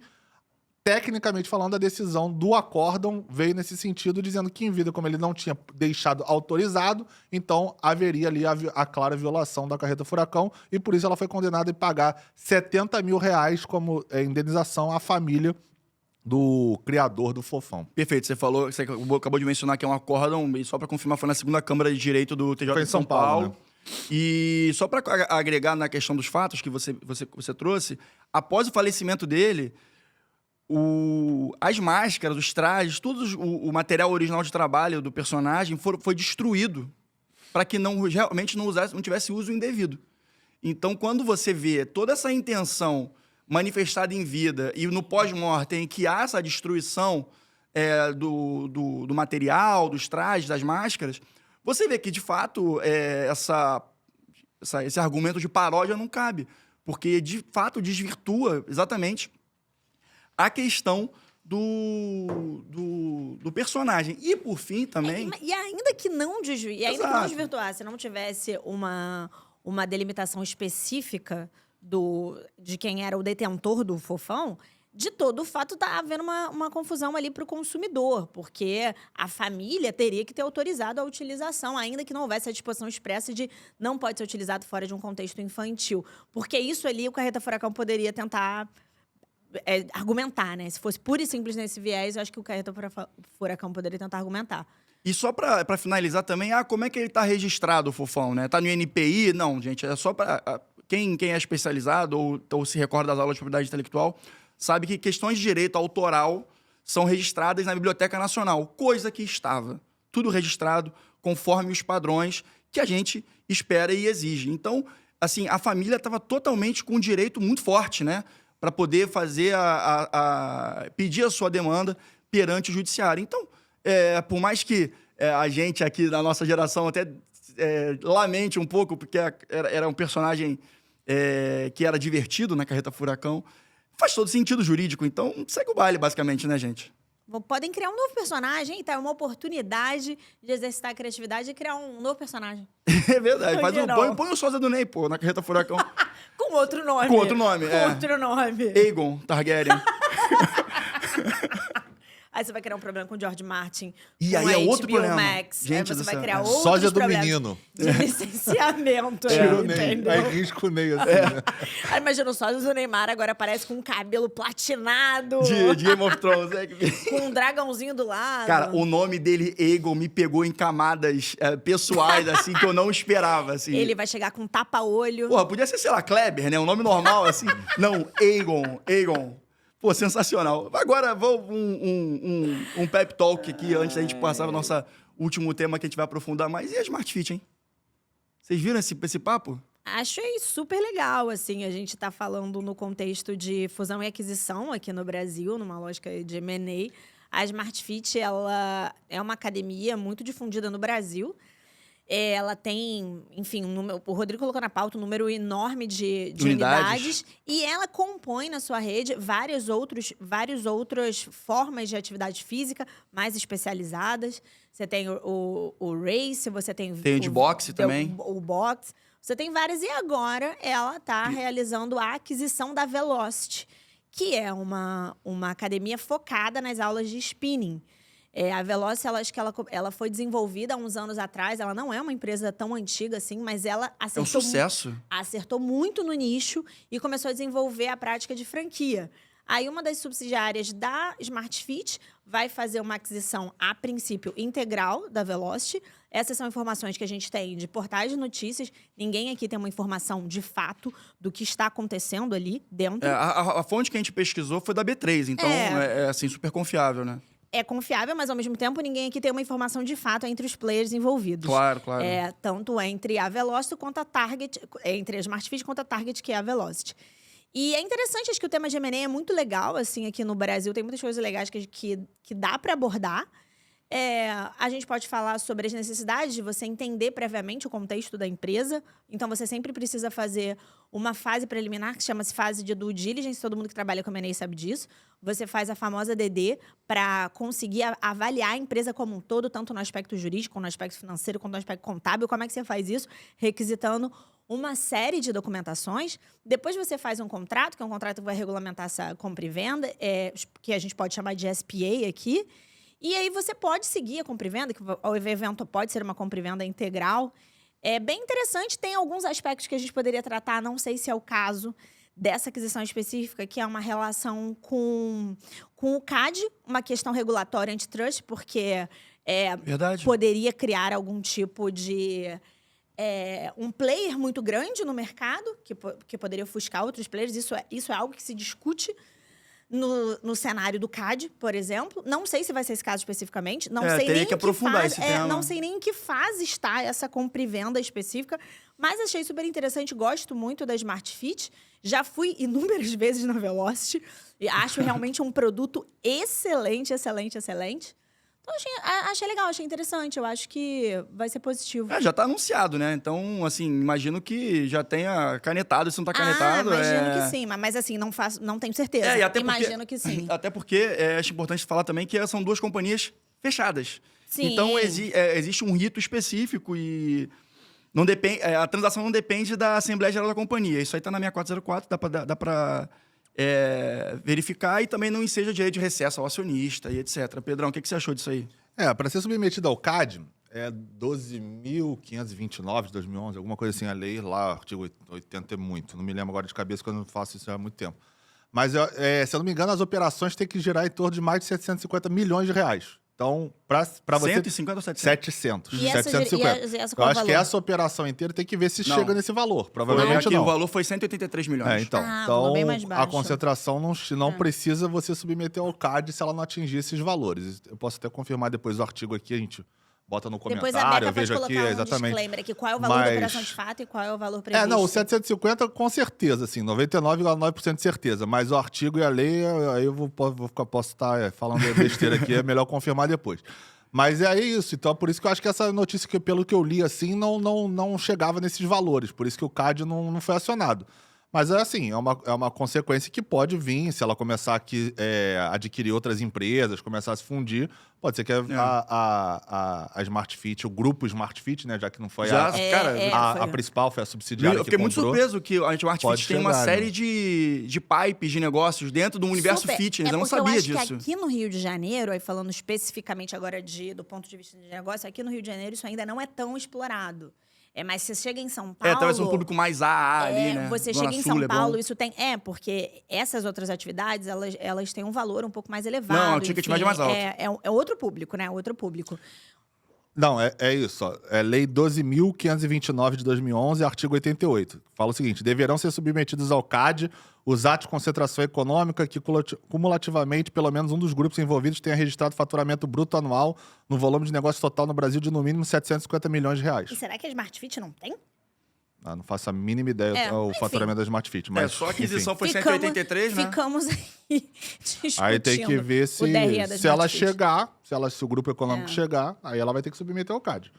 [SPEAKER 2] tecnicamente falando, a decisão do acórdão veio nesse sentido, dizendo que em vida, como ele não tinha deixado autorizado, então haveria ali a clara violação da carreta furacão, e por isso ela foi condenada a pagar 70 mil reais como indenização à família do criador do Fofão.
[SPEAKER 1] Perfeito, você acabou de mencionar que é um acórdão, e só para confirmar, foi na segunda Câmara de Direito do TJ
[SPEAKER 2] Foi em
[SPEAKER 1] de São
[SPEAKER 2] São Paulo,
[SPEAKER 1] Paulo. E só para agregar na questão dos fatos que você trouxe, após o falecimento dele, as máscaras, os trajes, tudo o material original de trabalho do personagem foi destruído para que realmente não tivesse uso indevido. Então, quando você vê toda essa intenção manifestada em vida e no pós-mortem em que há essa destruição do material, dos trajes, das máscaras, você vê que, de fato, esse argumento de paródia não cabe, porque, de fato, desvirtua exatamente a questão do personagem. E, por fim, também...
[SPEAKER 3] E ainda que não desvirtuasse, não tivesse uma delimitação específica de quem era o detentor do Fofão, de todo o fato tá havendo uma confusão ali para o consumidor, porque a família teria que ter autorizado a utilização, ainda que não houvesse a disposição expressa de não pode ser utilizado fora de um contexto infantil. Porque isso ali o Carreta Furacão poderia tentar argumentar, né? Se fosse pura e simples nesse viés, eu acho que o Carreta Furacão poderia tentar argumentar.
[SPEAKER 1] E só para finalizar também, como é que ele está registrado, o Fofão, né? Tá no INPI? Não, gente, é só para... Quem é especializado ou se recorda das aulas de propriedade intelectual, sabe que questões de direito autoral são registradas na Biblioteca Nacional, coisa que estava tudo registrado conforme os padrões que a gente espera e exige. Então, assim, a família estava totalmente com um direito muito forte, né? Para poder fazer pedir a sua demanda perante o judiciário. Então, por mais que a gente aqui da nossa geração até lamente um pouco, porque era um personagem que era divertido na Carreta Furacão, faz todo sentido jurídico. Então, segue o baile, basicamente, né, gente?
[SPEAKER 3] Podem criar um novo personagem, tá? É uma oportunidade de exercitar a criatividade e criar um novo personagem.
[SPEAKER 1] É verdade. Põe o Sósia do Ney, pô, na Carreta Furacão.
[SPEAKER 3] Com outro nome.
[SPEAKER 1] Com outro nome,
[SPEAKER 3] outro nome.
[SPEAKER 1] Aegon Targaryen.
[SPEAKER 3] Aí você vai criar um problema com o George Martin.
[SPEAKER 1] E
[SPEAKER 3] com
[SPEAKER 1] aí é outro
[SPEAKER 3] HBO
[SPEAKER 1] problema.
[SPEAKER 3] Max.
[SPEAKER 1] Gente
[SPEAKER 3] aí você
[SPEAKER 1] do
[SPEAKER 3] vai
[SPEAKER 1] céu.
[SPEAKER 3] criar outros
[SPEAKER 2] Sósia do
[SPEAKER 3] problemas
[SPEAKER 2] menino.
[SPEAKER 3] de licenciamento.
[SPEAKER 2] Tira o Ney.
[SPEAKER 3] Entendeu?
[SPEAKER 2] Aí risca o Ney assim, né?
[SPEAKER 3] Aí imagina o sósia do Neymar agora aparece com um cabelo platinado.
[SPEAKER 1] De Game of Thrones.
[SPEAKER 3] Com um dragãozinho do lado.
[SPEAKER 1] Cara, o nome dele, Aegon, me pegou em camadas pessoais, assim, que eu não esperava, assim.
[SPEAKER 3] Ele vai chegar com tapa-olho.
[SPEAKER 1] Porra, podia ser, sei lá, Kleber, né? Um nome normal, assim. Não, Aegon. Pô, sensacional. Agora, um pep talk aqui, antes da gente passar o nosso último tema que a gente vai aprofundar mais. E a Smart Fit, hein? Vocês viram esse papo?
[SPEAKER 3] Achei super legal, assim, a gente tá falando no contexto de fusão e aquisição aqui no Brasil, numa lógica de M&A. A Smart Fit, ela é uma academia muito difundida no Brasil. Ela tem, enfim, o Rodrigo colocou na pauta um número enorme de unidades. E ela compõe na sua rede várias outras formas de atividade física mais especializadas. Você tem o race, você tem...
[SPEAKER 1] Tem o de boxe também.
[SPEAKER 3] O boxe. Você tem várias. E agora ela está realizando a aquisição da Velocity, que é uma academia focada nas aulas de spinning. A Velocity, acho que ela foi desenvolvida há uns anos atrás. Ela não é uma empresa tão antiga assim, mas ela acertou,
[SPEAKER 1] é um sucesso.
[SPEAKER 3] Acertou muito no nicho e começou a desenvolver a prática de franquia. Aí uma das subsidiárias da Smart Fit vai fazer uma aquisição, a princípio, integral da Velocity. Essas são informações que a gente tem de portais de notícias. Ninguém aqui tem uma informação de fato do que está acontecendo ali dentro.
[SPEAKER 1] A fonte que a gente pesquisou foi da B3, então é assim, super confiável, né?
[SPEAKER 3] É confiável, mas ao mesmo tempo ninguém aqui tem uma informação de fato entre os players envolvidos.
[SPEAKER 1] Claro.
[SPEAKER 3] Tanto entre a Velocity quanto a Target, entre a Smart Fit quanto a Target, que é a Velocity. E é interessante, acho que o tema de M&A é muito legal, assim, aqui no Brasil. Tem muitas coisas legais que dá para abordar. A gente pode falar sobre as necessidades de você entender previamente o contexto da empresa. Então, você sempre precisa fazer uma fase preliminar, que chama-se fase de due diligence. Todo mundo que trabalha com M&A sabe disso. Você faz a famosa DD para conseguir avaliar a empresa como um todo, tanto no aspecto jurídico, no aspecto financeiro, quanto no aspecto contábil. Como é que você faz isso? Requisitando uma série de documentações. Depois você faz um contrato, que é um contrato que vai regulamentar essa compra e venda, que a gente pode chamar de SPA aqui. E aí você pode seguir a compra e venda, que o evento pode ser uma compra e venda integral. É bem interessante, tem alguns aspectos que a gente poderia tratar, não sei se é o caso dessa aquisição específica, que é uma relação com o CAD, uma questão regulatória antitrust, porque
[SPEAKER 1] Verdade.
[SPEAKER 3] poderia criar algum tipo de... um player muito grande no mercado, que poderia ofuscar outros players. Isso é algo que se discute no cenário do CAD, por exemplo. Não sei se vai ser esse caso especificamente. Não sei
[SPEAKER 1] teria
[SPEAKER 3] nem
[SPEAKER 1] que aprofundar esse tema.
[SPEAKER 3] não sei nem em que fase está essa compra e venda específica, mas achei super interessante. Gosto muito da Smart Fit. Já fui inúmeras vezes na Velocity e acho realmente um produto excelente, excelente, excelente. Então, achei legal, achei interessante. Eu acho que vai ser positivo.
[SPEAKER 1] Já tá anunciado, né? Então, assim, imagino que já tenha canetado. Se não tá canetado,
[SPEAKER 3] imagino que sim. Mas, assim, não tenho certeza.
[SPEAKER 1] E até
[SPEAKER 3] imagino que sim.
[SPEAKER 1] Até porque acho importante falar também que são duas companhias fechadas.
[SPEAKER 3] Sim.
[SPEAKER 1] Então, existe um rito específico e não depende, a transação não depende da Assembleia Geral da Companhia. Isso aí tá na 6404, dá pra verificar, e também não enseja direito de recesso ao acionista e etc. Pedrão, o que você achou disso aí?
[SPEAKER 2] Para ser submetido ao CAD, é 12.529 de 2011, alguma coisa assim, a lei lá, artigo 80 é muito. Não me lembro agora de cabeça, porque eu não faço isso há muito tempo. Mas, se eu não me engano, as operações têm que girar em torno de mais de 750 milhões de reais. Então, para você...
[SPEAKER 1] 150 ou 700?
[SPEAKER 2] 700.
[SPEAKER 3] E essa
[SPEAKER 2] 750.
[SPEAKER 3] qual
[SPEAKER 2] Eu acho
[SPEAKER 3] o
[SPEAKER 2] que
[SPEAKER 3] valor?
[SPEAKER 2] essa operação inteira tem que ver se
[SPEAKER 1] Não.
[SPEAKER 2] chega nesse valor. Provavelmente
[SPEAKER 1] Aqui
[SPEAKER 2] não.
[SPEAKER 1] o valor foi 183 milhões.
[SPEAKER 2] Então,
[SPEAKER 3] valor bem mais
[SPEAKER 2] a
[SPEAKER 3] baixo.
[SPEAKER 2] concentração não precisa você submeter ao CAD se ela não atingir esses valores. Eu posso até confirmar depois o artigo aqui, a gente bota no
[SPEAKER 3] Depois
[SPEAKER 2] comentário,
[SPEAKER 3] a Beca
[SPEAKER 2] eu vejo
[SPEAKER 3] pode
[SPEAKER 2] aqui,
[SPEAKER 3] colocar um
[SPEAKER 2] exatamente.
[SPEAKER 3] disclaimer aqui. Qual é o valor da
[SPEAKER 2] Mas-
[SPEAKER 3] operação de fato e qual é o valor previsto.
[SPEAKER 2] Não, o 750 com certeza, assim, 99,9% de certeza. Mas o artigo e a lei, aí eu posso estar falando besteira aqui, é melhor confirmar depois. Mas é isso, então por isso que eu acho que essa notícia, pelo que eu li, assim, não chegava nesses valores. Por isso que o CAD não foi acionado. Mas é assim, é uma consequência que pode vir, se ela começar a adquirir outras empresas, começar a se fundir, pode ser que a Smart Fit, o grupo Smart Fit, né, já que não foi
[SPEAKER 1] Já, cara,
[SPEAKER 3] foi.
[SPEAKER 2] a principal, foi a subsidiária
[SPEAKER 1] eu fiquei
[SPEAKER 2] que
[SPEAKER 1] muito
[SPEAKER 2] comprou.
[SPEAKER 1] surpreso que a Smart
[SPEAKER 2] Pode
[SPEAKER 1] Fit tem uma
[SPEAKER 2] chegar,
[SPEAKER 1] série
[SPEAKER 2] né?
[SPEAKER 1] de pipes de negócios dentro do universo
[SPEAKER 3] Super.
[SPEAKER 1] fitness. Eu não
[SPEAKER 3] porque
[SPEAKER 1] sabia
[SPEAKER 3] eu acho
[SPEAKER 1] disso.
[SPEAKER 3] que aqui no Rio de Janeiro, aí falando especificamente agora do ponto de vista de negócio, aqui no Rio de Janeiro isso ainda não é tão explorado. Mas você chega em São Paulo...
[SPEAKER 1] Talvez um público mais AA ali, né?
[SPEAKER 3] Você
[SPEAKER 1] Zona
[SPEAKER 3] chega em
[SPEAKER 1] Sul,
[SPEAKER 3] São
[SPEAKER 1] Leblon.
[SPEAKER 3] Paulo, isso tem... porque essas outras atividades, elas têm um valor um pouco mais elevado.
[SPEAKER 1] Não, o ticket médio é mais alto.
[SPEAKER 3] É outro público, né? Outro público.
[SPEAKER 2] Não, é isso. Ó. É Lei 12.529 de 2011, artigo 88. Fala o seguinte: deverão ser submetidos ao CAD os atos de concentração econômica que cumulativamente pelo menos um dos grupos envolvidos tenha registrado faturamento bruto anual no volume de negócio total no Brasil de no mínimo 750 milhões de reais.
[SPEAKER 3] E será que a Smart Fit não tem?
[SPEAKER 2] Não faço a mínima ideia o
[SPEAKER 3] enfim.
[SPEAKER 2] faturamento da Smart Fit. Mas,
[SPEAKER 1] Só a aquisição
[SPEAKER 2] enfim.
[SPEAKER 1] foi 183, né?
[SPEAKER 3] Ficamos aí discutindo
[SPEAKER 2] Aí tem que ver
[SPEAKER 3] o DRE da
[SPEAKER 2] se ela
[SPEAKER 3] Smart Fit.
[SPEAKER 2] chegar, se o grupo econômico chegar, aí ela vai ter que submeter ao CAD.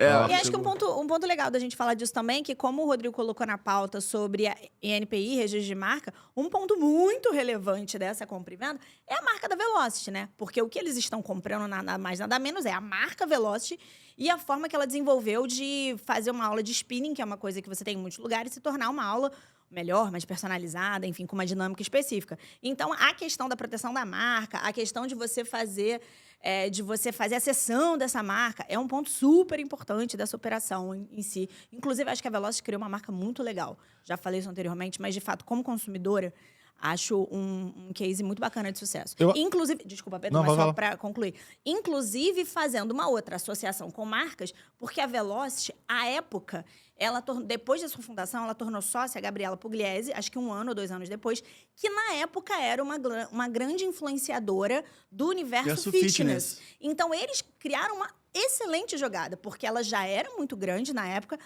[SPEAKER 3] E acho que um ponto legal da gente falar disso também, que como o Rodrigo colocou na pauta sobre a INPI, registro de marca, um ponto muito relevante dessa compra e venda é a marca da Velocity, né? Porque o que eles estão comprando, nada mais, nada menos, é a marca Velocity e a forma que ela desenvolveu de fazer uma aula de spinning, que é uma coisa que você tem em muitos lugares, se tornar uma aula melhor, mais personalizada, enfim, com uma dinâmica específica. Então, a questão da proteção da marca, a questão de você fazer a cessão dessa marca é um ponto super importante dessa operação em si. Inclusive, acho que a Velocity criou uma marca muito legal. Já falei isso anteriormente, mas, de fato, como consumidora, acho um case muito bacana de sucesso. Inclusive, desculpa, Pedro, mas só para concluir. Inclusive, fazendo uma outra associação com marcas, porque a Velocity, à época, depois da sua fundação, ela tornou sócia a Gabriela Pugliese, acho que 1 ano ou 2 anos depois, que na época era uma grande influenciadora do universo fitness. Então, eles criaram uma excelente jogada, porque ela já era muito grande na época.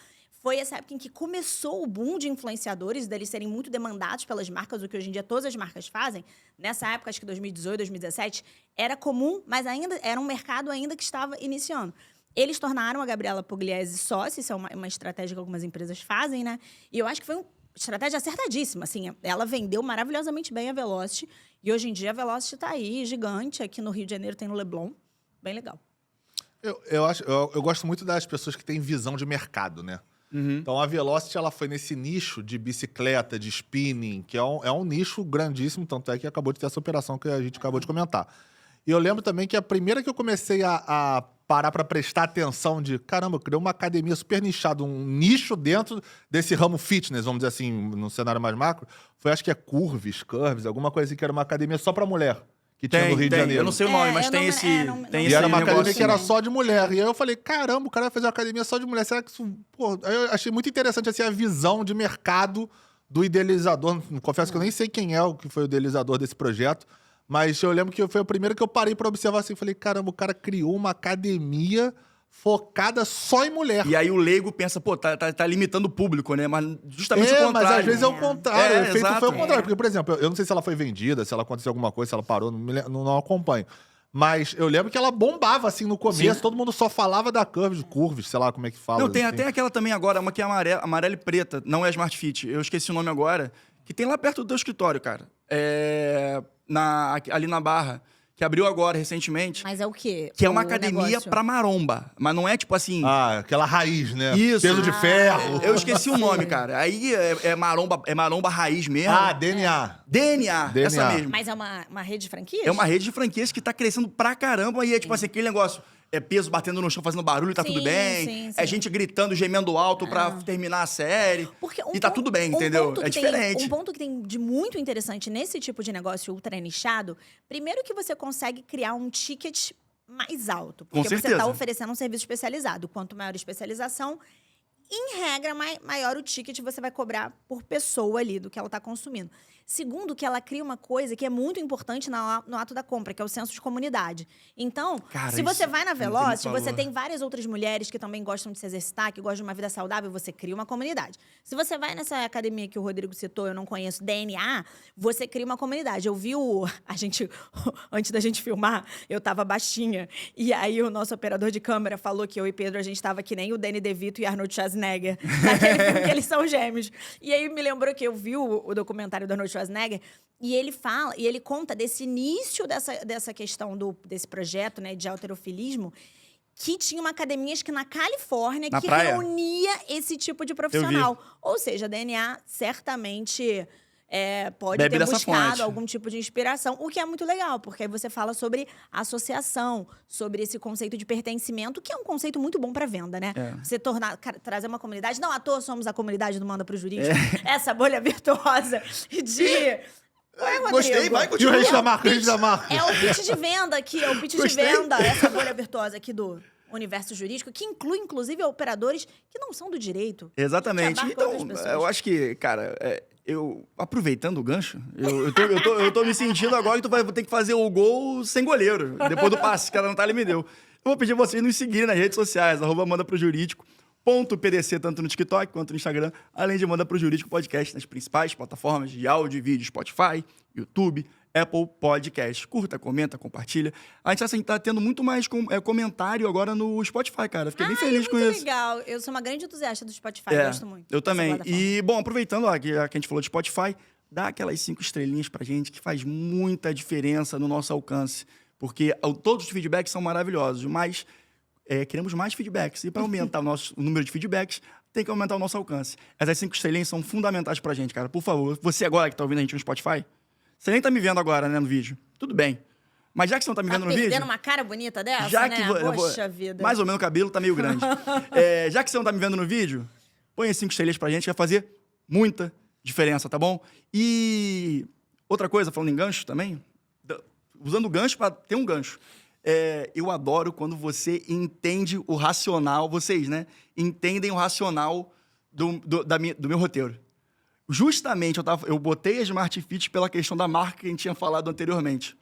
[SPEAKER 3] Foi essa época em que começou o boom de influenciadores, deles serem muito demandados pelas marcas, o que hoje em dia todas as marcas fazem. Nessa época, acho que 2018, 2017, era comum, mas ainda era um mercado ainda que estava iniciando. Eles tornaram a Gabriela Pugliese sócia, isso é uma estratégia que algumas empresas fazem, né? E eu acho que foi uma estratégia acertadíssima, assim. Ela vendeu maravilhosamente bem a Velocity, e hoje em dia a Velocity está aí, gigante. Aqui no Rio de Janeiro tem no Leblon. Bem legal.
[SPEAKER 2] Eu gosto muito das pessoas que têm visão de mercado, né?
[SPEAKER 1] Uhum.
[SPEAKER 2] Então a Velocity ela foi nesse nicho de bicicleta, de spinning, que é um nicho grandíssimo, tanto é que acabou de ter essa operação que a gente acabou de comentar. E eu lembro também que a primeira que eu comecei a parar para prestar atenção de, caramba, eu criei uma academia super nichada, um nicho dentro desse ramo fitness, vamos dizer assim, no cenário mais macro, foi acho que é Curves, alguma coisa assim, que era uma academia só para mulher, que tinha no Rio de Janeiro.
[SPEAKER 1] Eu não sei o nome, mas tem esse... tem
[SPEAKER 2] E
[SPEAKER 1] esse
[SPEAKER 2] era uma academia
[SPEAKER 1] negócio
[SPEAKER 2] que era
[SPEAKER 1] também.
[SPEAKER 2] só de mulher. E aí eu falei, caramba, o cara vai fazer uma academia só de mulher. Será que isso... Pô, aí eu achei muito interessante assim, a visão de mercado do idealizador. Confesso que eu nem sei quem é o que foi o idealizador desse projeto, mas eu lembro que foi o primeiro que eu parei pra observar assim. Falei, caramba, o cara criou uma academia focada só em mulher.
[SPEAKER 1] E aí o leigo pensa, pô, tá limitando o público, né? Mas justamente o contrário.
[SPEAKER 2] Mas às vezes é o contrário.
[SPEAKER 1] É,
[SPEAKER 2] O efeito
[SPEAKER 1] exato.
[SPEAKER 2] foi o contrário. Porque, por exemplo, eu não sei se ela foi vendida, se ela aconteceu alguma coisa, se ela parou, não acompanho. Mas eu lembro que ela bombava, assim, no começo.
[SPEAKER 1] Sim.
[SPEAKER 2] Todo mundo só falava da Curves, sei lá como é que fala.
[SPEAKER 1] Não, tem
[SPEAKER 2] assim.
[SPEAKER 1] até aquela também agora, uma que é amarela e preta, não é Smart Fit. Eu esqueci o nome agora, que tem lá perto do teu escritório, cara. Ali na Barra, que abriu agora, recentemente.
[SPEAKER 3] Mas é o quê?
[SPEAKER 1] Que é uma
[SPEAKER 3] O
[SPEAKER 1] academia
[SPEAKER 3] negócio?
[SPEAKER 1] pra maromba. Mas não é tipo assim...
[SPEAKER 2] Ah, aquela raiz, né?
[SPEAKER 1] Isso.
[SPEAKER 2] Peso de ferro.
[SPEAKER 1] Eu esqueci o nome, cara. Aí é maromba raiz mesmo.
[SPEAKER 2] Ah, DNA.
[SPEAKER 1] DNA, essa mesmo.
[SPEAKER 3] Mas é uma rede de franquias?
[SPEAKER 1] É uma rede de franquias que tá crescendo pra caramba. E é tipo assim, aquele negócio... É peso batendo no chão, fazendo barulho, tá
[SPEAKER 3] Sim,
[SPEAKER 1] tudo bem.
[SPEAKER 3] sim,
[SPEAKER 1] É
[SPEAKER 3] sim.
[SPEAKER 1] gente gritando, gemendo alto pra terminar a série.
[SPEAKER 3] Porque
[SPEAKER 1] E tá tudo bem, entendeu? É diferente.
[SPEAKER 3] Um ponto que tem de muito interessante nesse tipo de negócio ultra nichado, primeiro que você consegue criar um ticket mais alto.
[SPEAKER 1] Com
[SPEAKER 3] Porque você
[SPEAKER 1] certeza.
[SPEAKER 3] está oferecendo um serviço especializado. Quanto maior a especialização, em regra, maior o ticket você vai cobrar por pessoa ali do que ela está consumindo. Segundo, que ela cria uma coisa que é muito importante no ato da compra, que é o senso de comunidade. Então,
[SPEAKER 1] Cara,
[SPEAKER 3] se você
[SPEAKER 1] isso
[SPEAKER 3] vai na
[SPEAKER 1] não tem
[SPEAKER 3] Velocity,
[SPEAKER 1] valor.
[SPEAKER 3] você tem várias outras mulheres que também gostam de se exercitar, que gostam de uma vida saudável, você cria uma comunidade. Se você vai nessa academia que o Rodrigo citou, eu não conheço, DNA, você cria uma comunidade. Eu vi antes da gente filmar, eu tava baixinha, e aí o nosso operador de câmera falou que eu e Pedro, a gente tava que nem o Danny DeVito e Arnold Schwarzenegger, naquele filme que eles são gêmeos. E aí me lembrou que eu vi o documentário do Arnold Schwarzenegger, e ele conta desse início dessa questão desse projeto, né, de halterofilismo, que tinha uma academia, acho que na Califórnia,
[SPEAKER 1] Na
[SPEAKER 3] que
[SPEAKER 1] praia?
[SPEAKER 3] reunia esse tipo de profissional. Ou seja, a DNA certamente pode
[SPEAKER 1] Bebe
[SPEAKER 3] ter
[SPEAKER 1] dessa
[SPEAKER 3] buscado
[SPEAKER 1] fonte.
[SPEAKER 3] algum tipo de inspiração, o que é muito legal, porque aí você fala sobre associação, sobre esse conceito de pertencimento, que é um conceito muito bom para venda, né? Você trazer uma comunidade. Não à toa somos a comunidade do Manda pro Jurídico. Essa bolha virtuosa de... Ué, Rodrigo?
[SPEAKER 1] Gostei, vai,
[SPEAKER 2] E o
[SPEAKER 1] continua.
[SPEAKER 2] resto da marca, o resto da marca.
[SPEAKER 3] É o pitch de venda aqui, é o pitch
[SPEAKER 1] Gostei.
[SPEAKER 3] de venda, essa bolha virtuosa aqui do universo jurídico, que inclui, inclusive, operadores que não são do direito.
[SPEAKER 1] Exatamente.
[SPEAKER 3] Que abarca
[SPEAKER 1] Então,
[SPEAKER 3] outras pessoas.
[SPEAKER 1] eu acho que, cara, eu aproveitando o gancho, eu tô me sentindo agora que tu vai ter que fazer o gol sem goleiro, depois do passe que a Natália me deu. Eu vou pedir vocês nos seguirem nas redes sociais, @mandaprojurídico.pdc, tanto no TikTok quanto no Instagram, além de Manda Pro Jurídico Podcast nas principais plataformas de áudio e vídeo, Spotify, YouTube, Apple Podcast. Curta, comenta, compartilha. A gente tá tendo muito mais comentário agora no Spotify, cara. Fiquei bem feliz com
[SPEAKER 3] muito
[SPEAKER 1] isso.
[SPEAKER 3] legal. Eu sou uma grande entusiasta do Spotify, gosto muito.
[SPEAKER 1] Eu
[SPEAKER 3] dessa
[SPEAKER 1] também.
[SPEAKER 3] plataforma.
[SPEAKER 1] E, bom, aproveitando ó, que a gente falou de Spotify, dá aquelas 5 estrelinhas pra gente, que faz muita diferença no nosso alcance. Porque todos os feedbacks são maravilhosos, mas queremos mais feedbacks. E para aumentar o número de feedbacks, tem que aumentar o nosso alcance. Essas 5 estrelinhas são fundamentais pra gente, cara. Por favor, você agora que tá ouvindo a gente no Spotify, você nem tá me vendo agora, né, no vídeo. Tudo bem. Mas já que você não tá me vendo no vídeo...
[SPEAKER 3] perdendo uma cara bonita dessa,
[SPEAKER 1] Já
[SPEAKER 3] né?
[SPEAKER 1] que
[SPEAKER 3] Poxa vida.
[SPEAKER 1] Mais ou menos o cabelo tá meio grande. Já que você não tá me vendo no vídeo, põe as 5 estrelas pra gente, que vai fazer muita diferença, tá bom? E outra coisa, falando em gancho também, usando o gancho pra ter um gancho. Eu adoro quando você entende o racional, vocês, né? Entendem o racional do meu roteiro. Justamente, eu botei a Smart Fit pela questão da marca que a gente tinha falado anteriormente.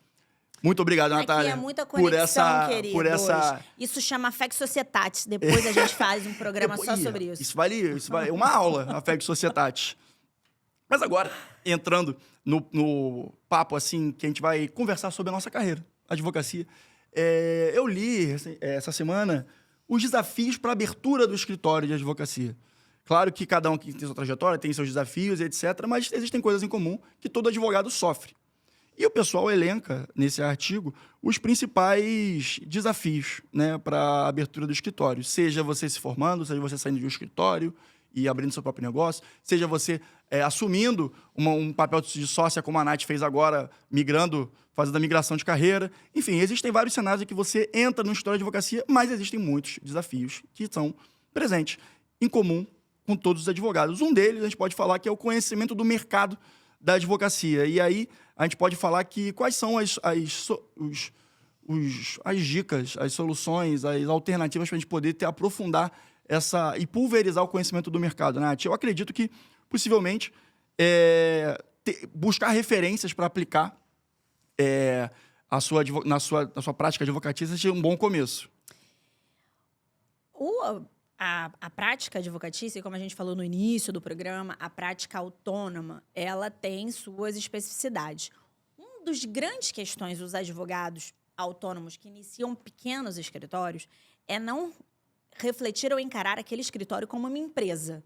[SPEAKER 1] Muito obrigado, Natália.
[SPEAKER 3] Aqui é muita conexão, queridos.
[SPEAKER 1] Por essa...
[SPEAKER 3] Isso chama Affect Societatis. Depois a gente faz um programa só sobre isso.
[SPEAKER 1] Isso vale uma aula, Affect Societatis. Mas agora, entrando no papo, assim, que a gente vai conversar sobre a nossa carreira, a advocacia. Eu li, essa semana, os desafios para a abertura do escritório de advocacia. Claro que cada um que tem sua trajetória, tem seus desafios, etc., mas existem coisas em comum que todo advogado sofre. E o pessoal elenca, nesse artigo, os principais desafios, né, para a abertura do escritório. Seja você se formando, seja você saindo de um escritório, e abrindo seu próprio negócio, seja você assumindo um papel de sócia, como a Nath fez agora, fazendo a migração de carreira. Enfim, existem vários cenários em que você entra no escritório de advocacia, mas existem muitos desafios que são presentes, em comum com todos os advogados. Um deles, a gente pode falar que é o conhecimento do mercado da advocacia. E aí, a gente pode falar que quais são as dicas, as soluções, as alternativas para a gente poder aprofundar e pulverizar o conhecimento do mercado, Nath. Eu acredito que, possivelmente, buscar referências para aplicar na sua prática advocatícia seja um bom começo.
[SPEAKER 3] A prática advocatícia, como a gente falou no início do programa, a prática autônoma, ela tem suas especificidades. Uma das grandes questões dos advogados autônomos que iniciam pequenos escritórios é não refletir ou encarar aquele escritório como uma empresa.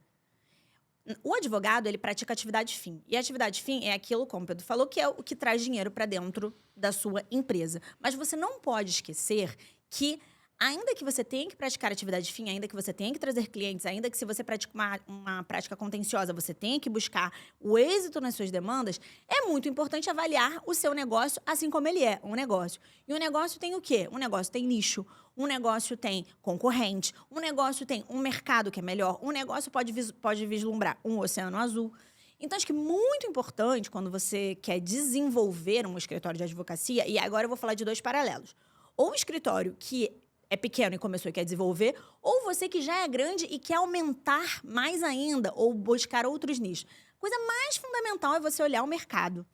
[SPEAKER 3] O advogado, ele pratica atividade fim. E a atividade fim é aquilo, como o Pedro falou, que é o que traz dinheiro para dentro da sua empresa. Mas você não pode esquecer que, ainda que você tenha que praticar atividade fim, ainda que você tenha que trazer clientes, ainda que se você pratica uma prática contenciosa, você tenha que buscar o êxito nas suas demandas, é muito importante avaliar o seu negócio assim como ele é, um negócio. E o negócio tem o quê? Um negócio tem nicho, um negócio tem concorrente, um negócio tem um mercado que é melhor, um negócio pode vislumbrar um oceano azul. Então, acho que muito importante quando você quer desenvolver um escritório de advocacia, e agora eu vou falar de dois paralelos. Ou um escritório que é pequeno e começou e quer desenvolver, ou você que já é grande e quer aumentar mais ainda, ou buscar outros nichos. A coisa mais fundamental é você olhar o mercado.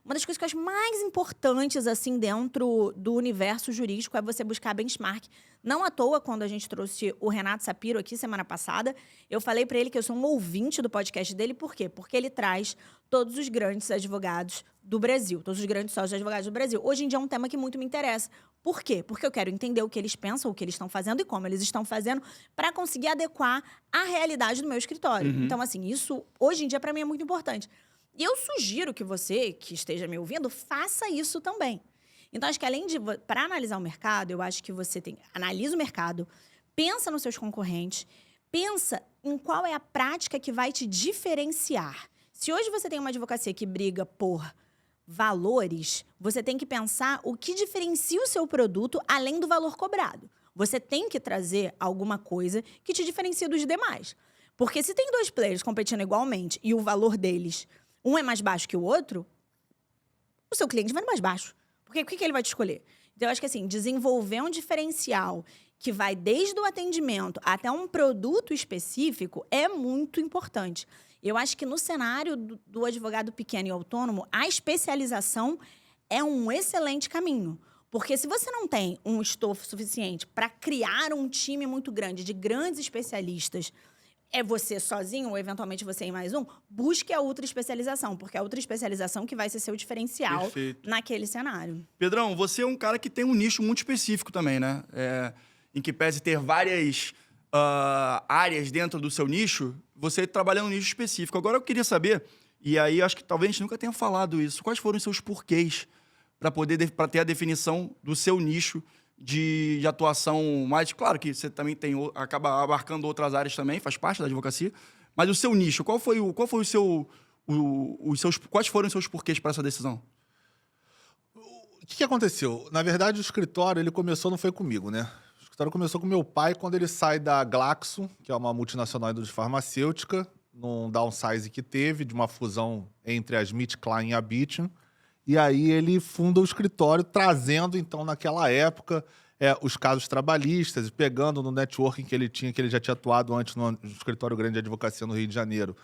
[SPEAKER 3] Uma das coisas que eu acho mais importantes, assim, dentro do universo jurídico é você buscar benchmark. Não à toa, quando a gente trouxe o Renato Sapiro aqui semana passada, eu falei para ele que eu sou um ouvinte do podcast dele. Por quê? Porque ele traz todos os grandes advogados do Brasil, todos os grandes sócios de advogados do Brasil. Hoje em dia é um tema que muito me interessa. Por quê? Porque eu quero entender o que eles pensam, o que eles estão fazendo e como eles estão fazendo para conseguir adequar à realidade do meu escritório. Então, assim, isso hoje em dia para mim é muito importante. E eu sugiro que você, que esteja me ouvindo, faça isso também. Então, acho que além de... Para analisar o mercado, eu acho que você analisa o mercado, pensa nos seus concorrentes, pensa em qual é a prática que vai te diferenciar. Se hoje você tem uma advocacia que briga por valores, você tem que pensar o que diferencia o seu produto além do valor cobrado. Você tem que trazer alguma coisa que te diferencie dos demais. Porque se tem dois players competindo igualmente e o valor deles... um é mais baixo que o outro, o seu cliente vai no mais baixo. Porque o que ele vai te escolher? Então, eu acho que, assim, desenvolver um diferencial que vai desde o atendimento até um produto específico é muito importante. Eu acho que no cenário do advogado pequeno e autônomo, a especialização é um excelente caminho. Porque se você não tem um estofo suficiente para criar um time muito grande de grandes especialistas, é você sozinho ou eventualmente você e mais um, busque a outra especialização, porque é a outra especialização que vai ser seu diferencial
[SPEAKER 1] Perfeito.
[SPEAKER 3] naquele cenário.
[SPEAKER 1] Pedrão, você é um cara que tem um nicho muito específico também, né? Em que pese ter várias áreas dentro do seu nicho, você trabalha num nicho específico. Agora eu queria saber, e aí acho que talvez a gente nunca tenha falado isso, quais foram os seus porquês para ter a definição do seu nicho de atuação mais... Claro que você também acaba abarcando outras áreas também, faz parte da advocacia, mas o seu nicho, quais foram os seus porquês para essa decisão?
[SPEAKER 2] O que aconteceu? Na verdade, o escritório, ele começou, não foi comigo, né? O escritório começou com meu pai quando ele sai da Glaxo, que é uma multinacional de farmacêutica, num downsize que teve, de uma fusão entre a SmithKline e a Beecham. E aí ele funda o escritório, trazendo, então, naquela época, os casos trabalhistas, pegando no networking que ele tinha, que ele já tinha atuado antes no escritório grande de advocacia no Rio de Janeiro,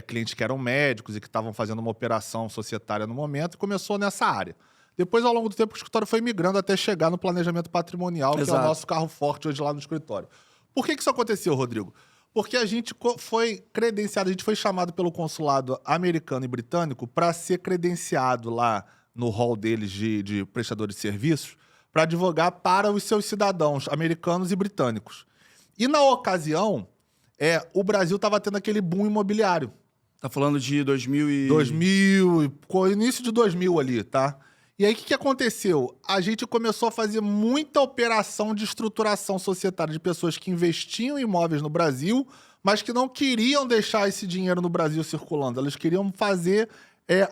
[SPEAKER 2] clientes que eram médicos e que estavam fazendo uma operação societária no momento, e começou nessa área. Depois, ao longo do tempo, o escritório foi migrando até chegar no planejamento patrimonial, que é o nosso carro forte hoje lá no escritório. Por que isso aconteceu, Rodrigo? Porque a gente foi credenciado, a gente foi chamado pelo consulado americano e britânico para ser credenciado lá no hall deles de prestadores de serviços para advogar para os seus cidadãos americanos e britânicos. E na ocasião, o Brasil estava tendo aquele boom imobiliário.
[SPEAKER 1] Tá falando de 2000,
[SPEAKER 2] início de 2000 ali, tá? E aí, o que aconteceu? A gente começou a fazer muita operação de estruturação societária de pessoas que investiam em imóveis no Brasil, mas que não queriam deixar esse dinheiro no Brasil circulando. Elas queriam fazer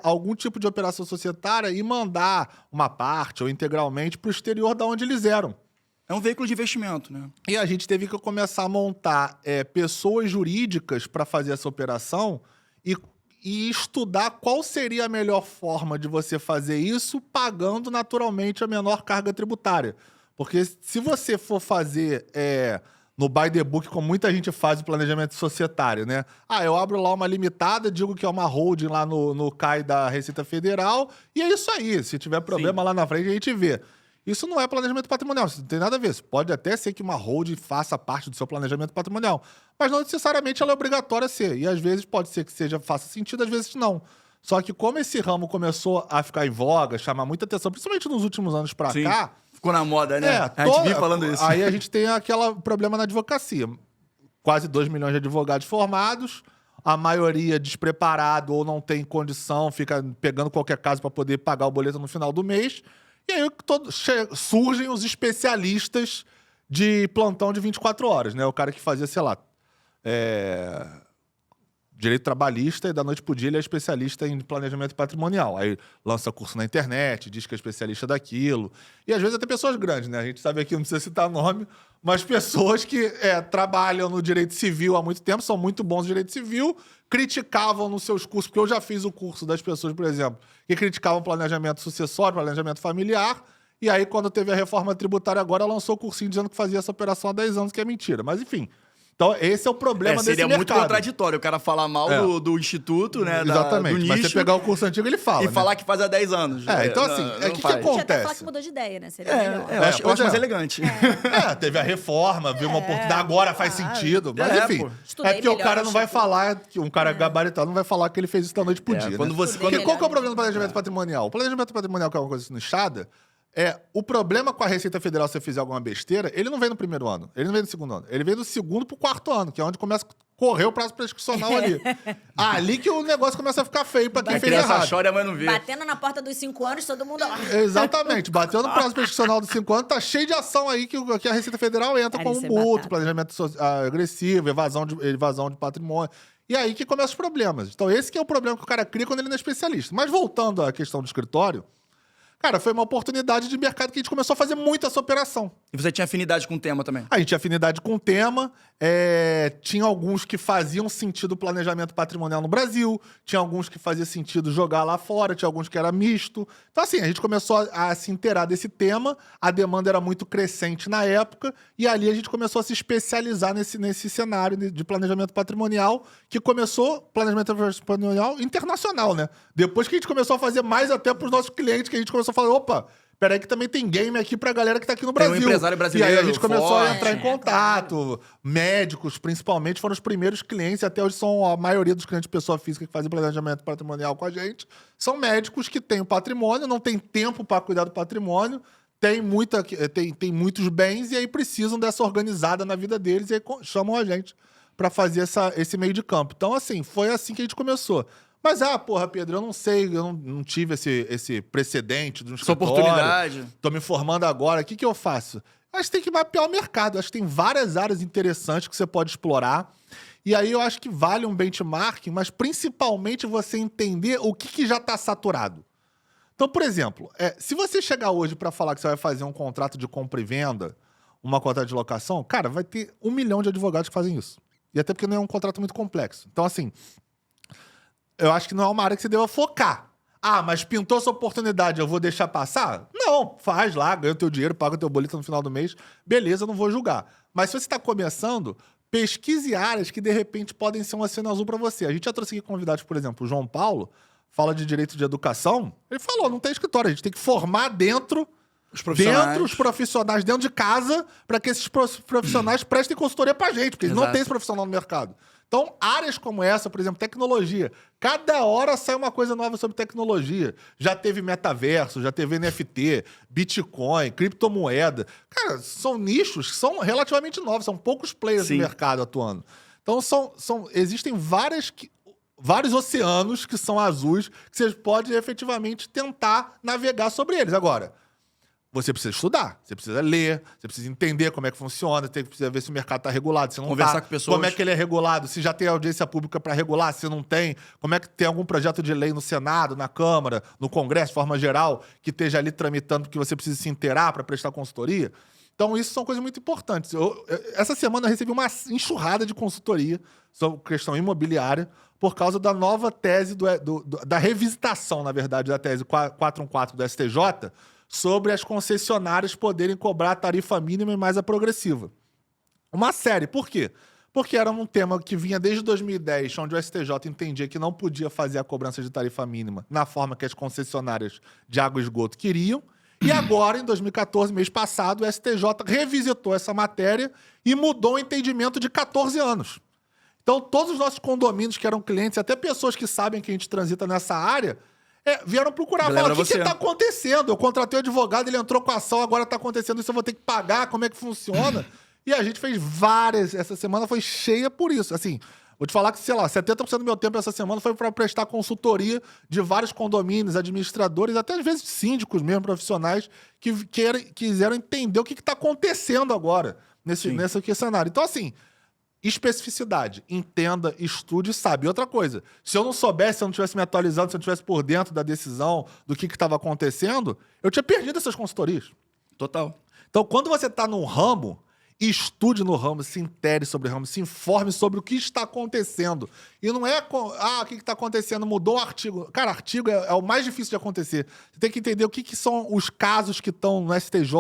[SPEAKER 2] algum tipo de operação societária e mandar uma parte ou integralmente para o exterior da onde eles eram.
[SPEAKER 1] É um veículo de investimento, né?
[SPEAKER 2] E a gente teve que começar a montar pessoas jurídicas para fazer essa operação e estudar qual seria a melhor forma de você fazer isso, pagando naturalmente a menor carga tributária. Porque se você for fazer no by the book, como muita gente faz o planejamento societário, né? Eu abro lá uma limitada, digo que é uma holding lá no CAI da Receita Federal, e é isso aí. Se tiver problema lá na frente, a gente vê. Isso não é planejamento patrimonial, isso não tem nada a ver. Isso pode até ser que uma holding faça parte do seu planejamento patrimonial, mas não necessariamente ela é obrigatória a ser. E às vezes pode ser que faça sentido, às vezes não. Só que como esse ramo começou a ficar em voga, chamar muita atenção, principalmente nos últimos anos pra cá...
[SPEAKER 1] Ficou na moda, né? A gente vive falando isso.
[SPEAKER 2] Aí a gente tem aquele problema na advocacia. Quase 2 milhões de advogados formados, a maioria despreparado ou não tem condição, fica pegando qualquer caso para poder pagar o boleto no final do mês. E aí surgem os especialistas de plantão de 24 horas, né? O cara que fazia, sei lá, direito trabalhista e da noite pro dia ele é especialista em planejamento patrimonial. Aí lança curso na internet, diz que é especialista daquilo. E às vezes até pessoas grandes, né? A gente sabe aqui, não precisa citar nome, mas pessoas que trabalham no direito civil há muito tempo, são muito bons no direito civil, criticavam nos seus cursos, porque eu já fiz o curso das pessoas, por exemplo, que criticavam planejamento sucessório, planejamento familiar, e aí quando teve a reforma tributária agora, lançou o cursinho dizendo que fazia essa operação há 10 anos, que é mentira. Mas enfim... Então, esse é o problema desse mercado.
[SPEAKER 1] Seria muito contraditório o cara falar mal do instituto, né?
[SPEAKER 2] Exatamente.
[SPEAKER 1] Do nicho,
[SPEAKER 2] mas você pegar o curso antigo, ele fala.
[SPEAKER 1] E falar que faz há 10 anos.
[SPEAKER 2] Então, assim, o que
[SPEAKER 3] A gente
[SPEAKER 2] acontece?
[SPEAKER 3] até falar que mudou de ideia, né? Seria melhor.
[SPEAKER 1] Eu acho mais elegante.
[SPEAKER 2] Teve a reforma, viu uma oportunidade, agora faz sentido. Mas, enfim,
[SPEAKER 3] Estudei
[SPEAKER 2] porque o cara
[SPEAKER 3] melhor,
[SPEAKER 2] não vai falar, que um cara gabaritado não vai falar que ele fez isso da noite pro dia.
[SPEAKER 1] Quando
[SPEAKER 2] né?
[SPEAKER 1] você,
[SPEAKER 2] Porque
[SPEAKER 1] quando...
[SPEAKER 2] qual que é o problema do planejamento patrimonial? O planejamento patrimonial, que é uma coisa nichada, o problema com a Receita Federal, se você fizer alguma besteira, ele não vem no primeiro ano, ele não vem no segundo ano, ele vem do segundo pro quarto ano, que é onde começa a correr o prazo prescricional ali. Ali que o negócio começa a ficar feio pra quem fez errado.
[SPEAKER 1] Chora, mas não vê.
[SPEAKER 3] Batendo na porta dos 5 anos, todo mundo...
[SPEAKER 2] Exatamente. Bateu no prazo prescricional dos 5 anos, tá cheio de ação aí que a Receita Federal entra como multa, planejamento agressivo, evasão de patrimônio. E aí que começam os problemas. Então esse que é o problema que o cara cria quando ele não é especialista. Mas voltando à questão do escritório, cara, foi uma oportunidade de mercado que a gente começou a fazer muito essa operação.
[SPEAKER 1] E você tinha afinidade com o tema também?
[SPEAKER 2] A gente tinha afinidade com o tema, tinha alguns que faziam sentido o planejamento patrimonial no Brasil, tinha alguns que fazia sentido jogar lá fora, tinha alguns que era misto. Então, assim, a gente começou a se inteirar desse tema, a demanda era muito crescente na época, e ali a gente começou a se especializar nesse cenário de planejamento patrimonial, que começou planejamento patrimonial internacional, né? Depois que a gente começou a fazer mais até para os nossos clientes, que a gente começou a falar, opa, peraí que também tem game aqui pra galera que tá aqui no Brasil.
[SPEAKER 1] Tem um empresário brasileiro.
[SPEAKER 2] E aí a gente começou a entrar em
[SPEAKER 3] claro.
[SPEAKER 2] contato. Médicos, principalmente, foram os primeiros clientes, e até hoje são a maioria dos clientes de pessoa física que fazem planejamento patrimonial com a gente. São médicos que têm o patrimônio, não têm tempo para cuidar do patrimônio, tem muitos bens e aí precisam dessa organizada na vida deles e aí chamam a gente para fazer esse meio de campo. Então, assim, foi assim que a gente começou. Mas, porra, Pedro, eu não sei, eu não tive esse precedente de um
[SPEAKER 1] Essa
[SPEAKER 2] escritório.
[SPEAKER 1] oportunidade.
[SPEAKER 2] Tô me formando agora, o que eu faço? Acho que tem que mapear o mercado. Acho que tem várias áreas interessantes que você pode explorar. E aí eu acho que vale um benchmarking, mas principalmente você entender o que já está saturado. Então, por exemplo, se você chegar hoje para falar que você vai fazer um contrato de compra e venda, uma contrato de locação, cara, vai ter 1 milhão de advogados que fazem isso. E até porque não é um contrato muito complexo. Então, assim, eu acho que não é uma área que você deva focar. Mas pintou essa oportunidade, eu vou deixar passar? Não, faz lá, ganha o teu dinheiro, paga o teu boleto no final do mês. Beleza, eu não vou julgar. Mas se você está começando, pesquise áreas que, de repente, podem ser um oceano azul para você. A gente já trouxe aqui convidados, por exemplo, o João Paulo, fala de direito de educação. Ele falou, não tem escritório, a gente tem que formar dentro os profissionais dentro de casa, para que esses profissionais prestem consultoria pra gente, porque eles não têm esse profissional no mercado. Então, áreas como essa, por exemplo, tecnologia. Cada hora sai uma coisa nova sobre tecnologia. Já teve metaverso, já teve NFT, Bitcoin, criptomoeda. Cara, são nichos que são relativamente novos, são poucos players no mercado atuando. Então, existem vários oceanos que são azuis, que você pode efetivamente tentar navegar sobre eles. Agora, você precisa estudar, você precisa ler, você precisa entender como é que funciona, precisa ver se o mercado está regulado, se não
[SPEAKER 1] Conversar
[SPEAKER 2] tá,
[SPEAKER 1] com pessoas.
[SPEAKER 2] como é que ele é regulado, se já tem audiência pública para regular, se não tem, como é que tem algum projeto de lei no Senado, na Câmara, no Congresso, de forma geral, que esteja ali tramitando, que você precisa se inteirar para prestar consultoria. Então, isso são coisas muito importantes. Essa semana eu recebi uma enxurrada de consultoria sobre questão imobiliária por causa da nova tese, da revisitação, na verdade, da tese 414 do STJ, sobre as concessionárias poderem cobrar a tarifa mínima e mais a progressiva. Uma série. Por quê? Porque era um tema que vinha desde 2010, onde o STJ entendia que não podia fazer a cobrança de tarifa mínima na forma que as concessionárias de água e esgoto queriam. E agora, em 2014, mês passado, o STJ revisitou essa matéria e mudou o entendimento de 14 anos. Então, todos os nossos condomínios que eram clientes, até pessoas que sabem que a gente transita nessa área, vieram procurar, falaram, o que está acontecendo? Eu contratei um advogado, ele entrou com a ação, agora está acontecendo isso, eu vou ter que pagar, como é que funciona? E a gente fez várias, essa semana foi cheia por isso. Assim, vou te falar que, sei lá, 70% do meu tempo essa semana foi para prestar consultoria de vários condomínios, administradores, até às vezes síndicos mesmo, profissionais, que quiseram entender o que está acontecendo agora nesse cenário. Então, assim, especificidade, entenda, estude e sabe. E outra coisa, se eu não soubesse, se eu não estivesse me atualizando, se eu não estivesse por dentro da decisão, do que estava acontecendo, eu tinha perdido essas consultorias.
[SPEAKER 1] Total.
[SPEAKER 2] Então, quando você está num ramo, estude no ramo, se intere sobre o ramo, se informe sobre o que está acontecendo. E não é, o que está acontecendo, mudou o artigo. Cara, artigo é o mais difícil de acontecer. Você tem que entender o que são os casos que estão no STJ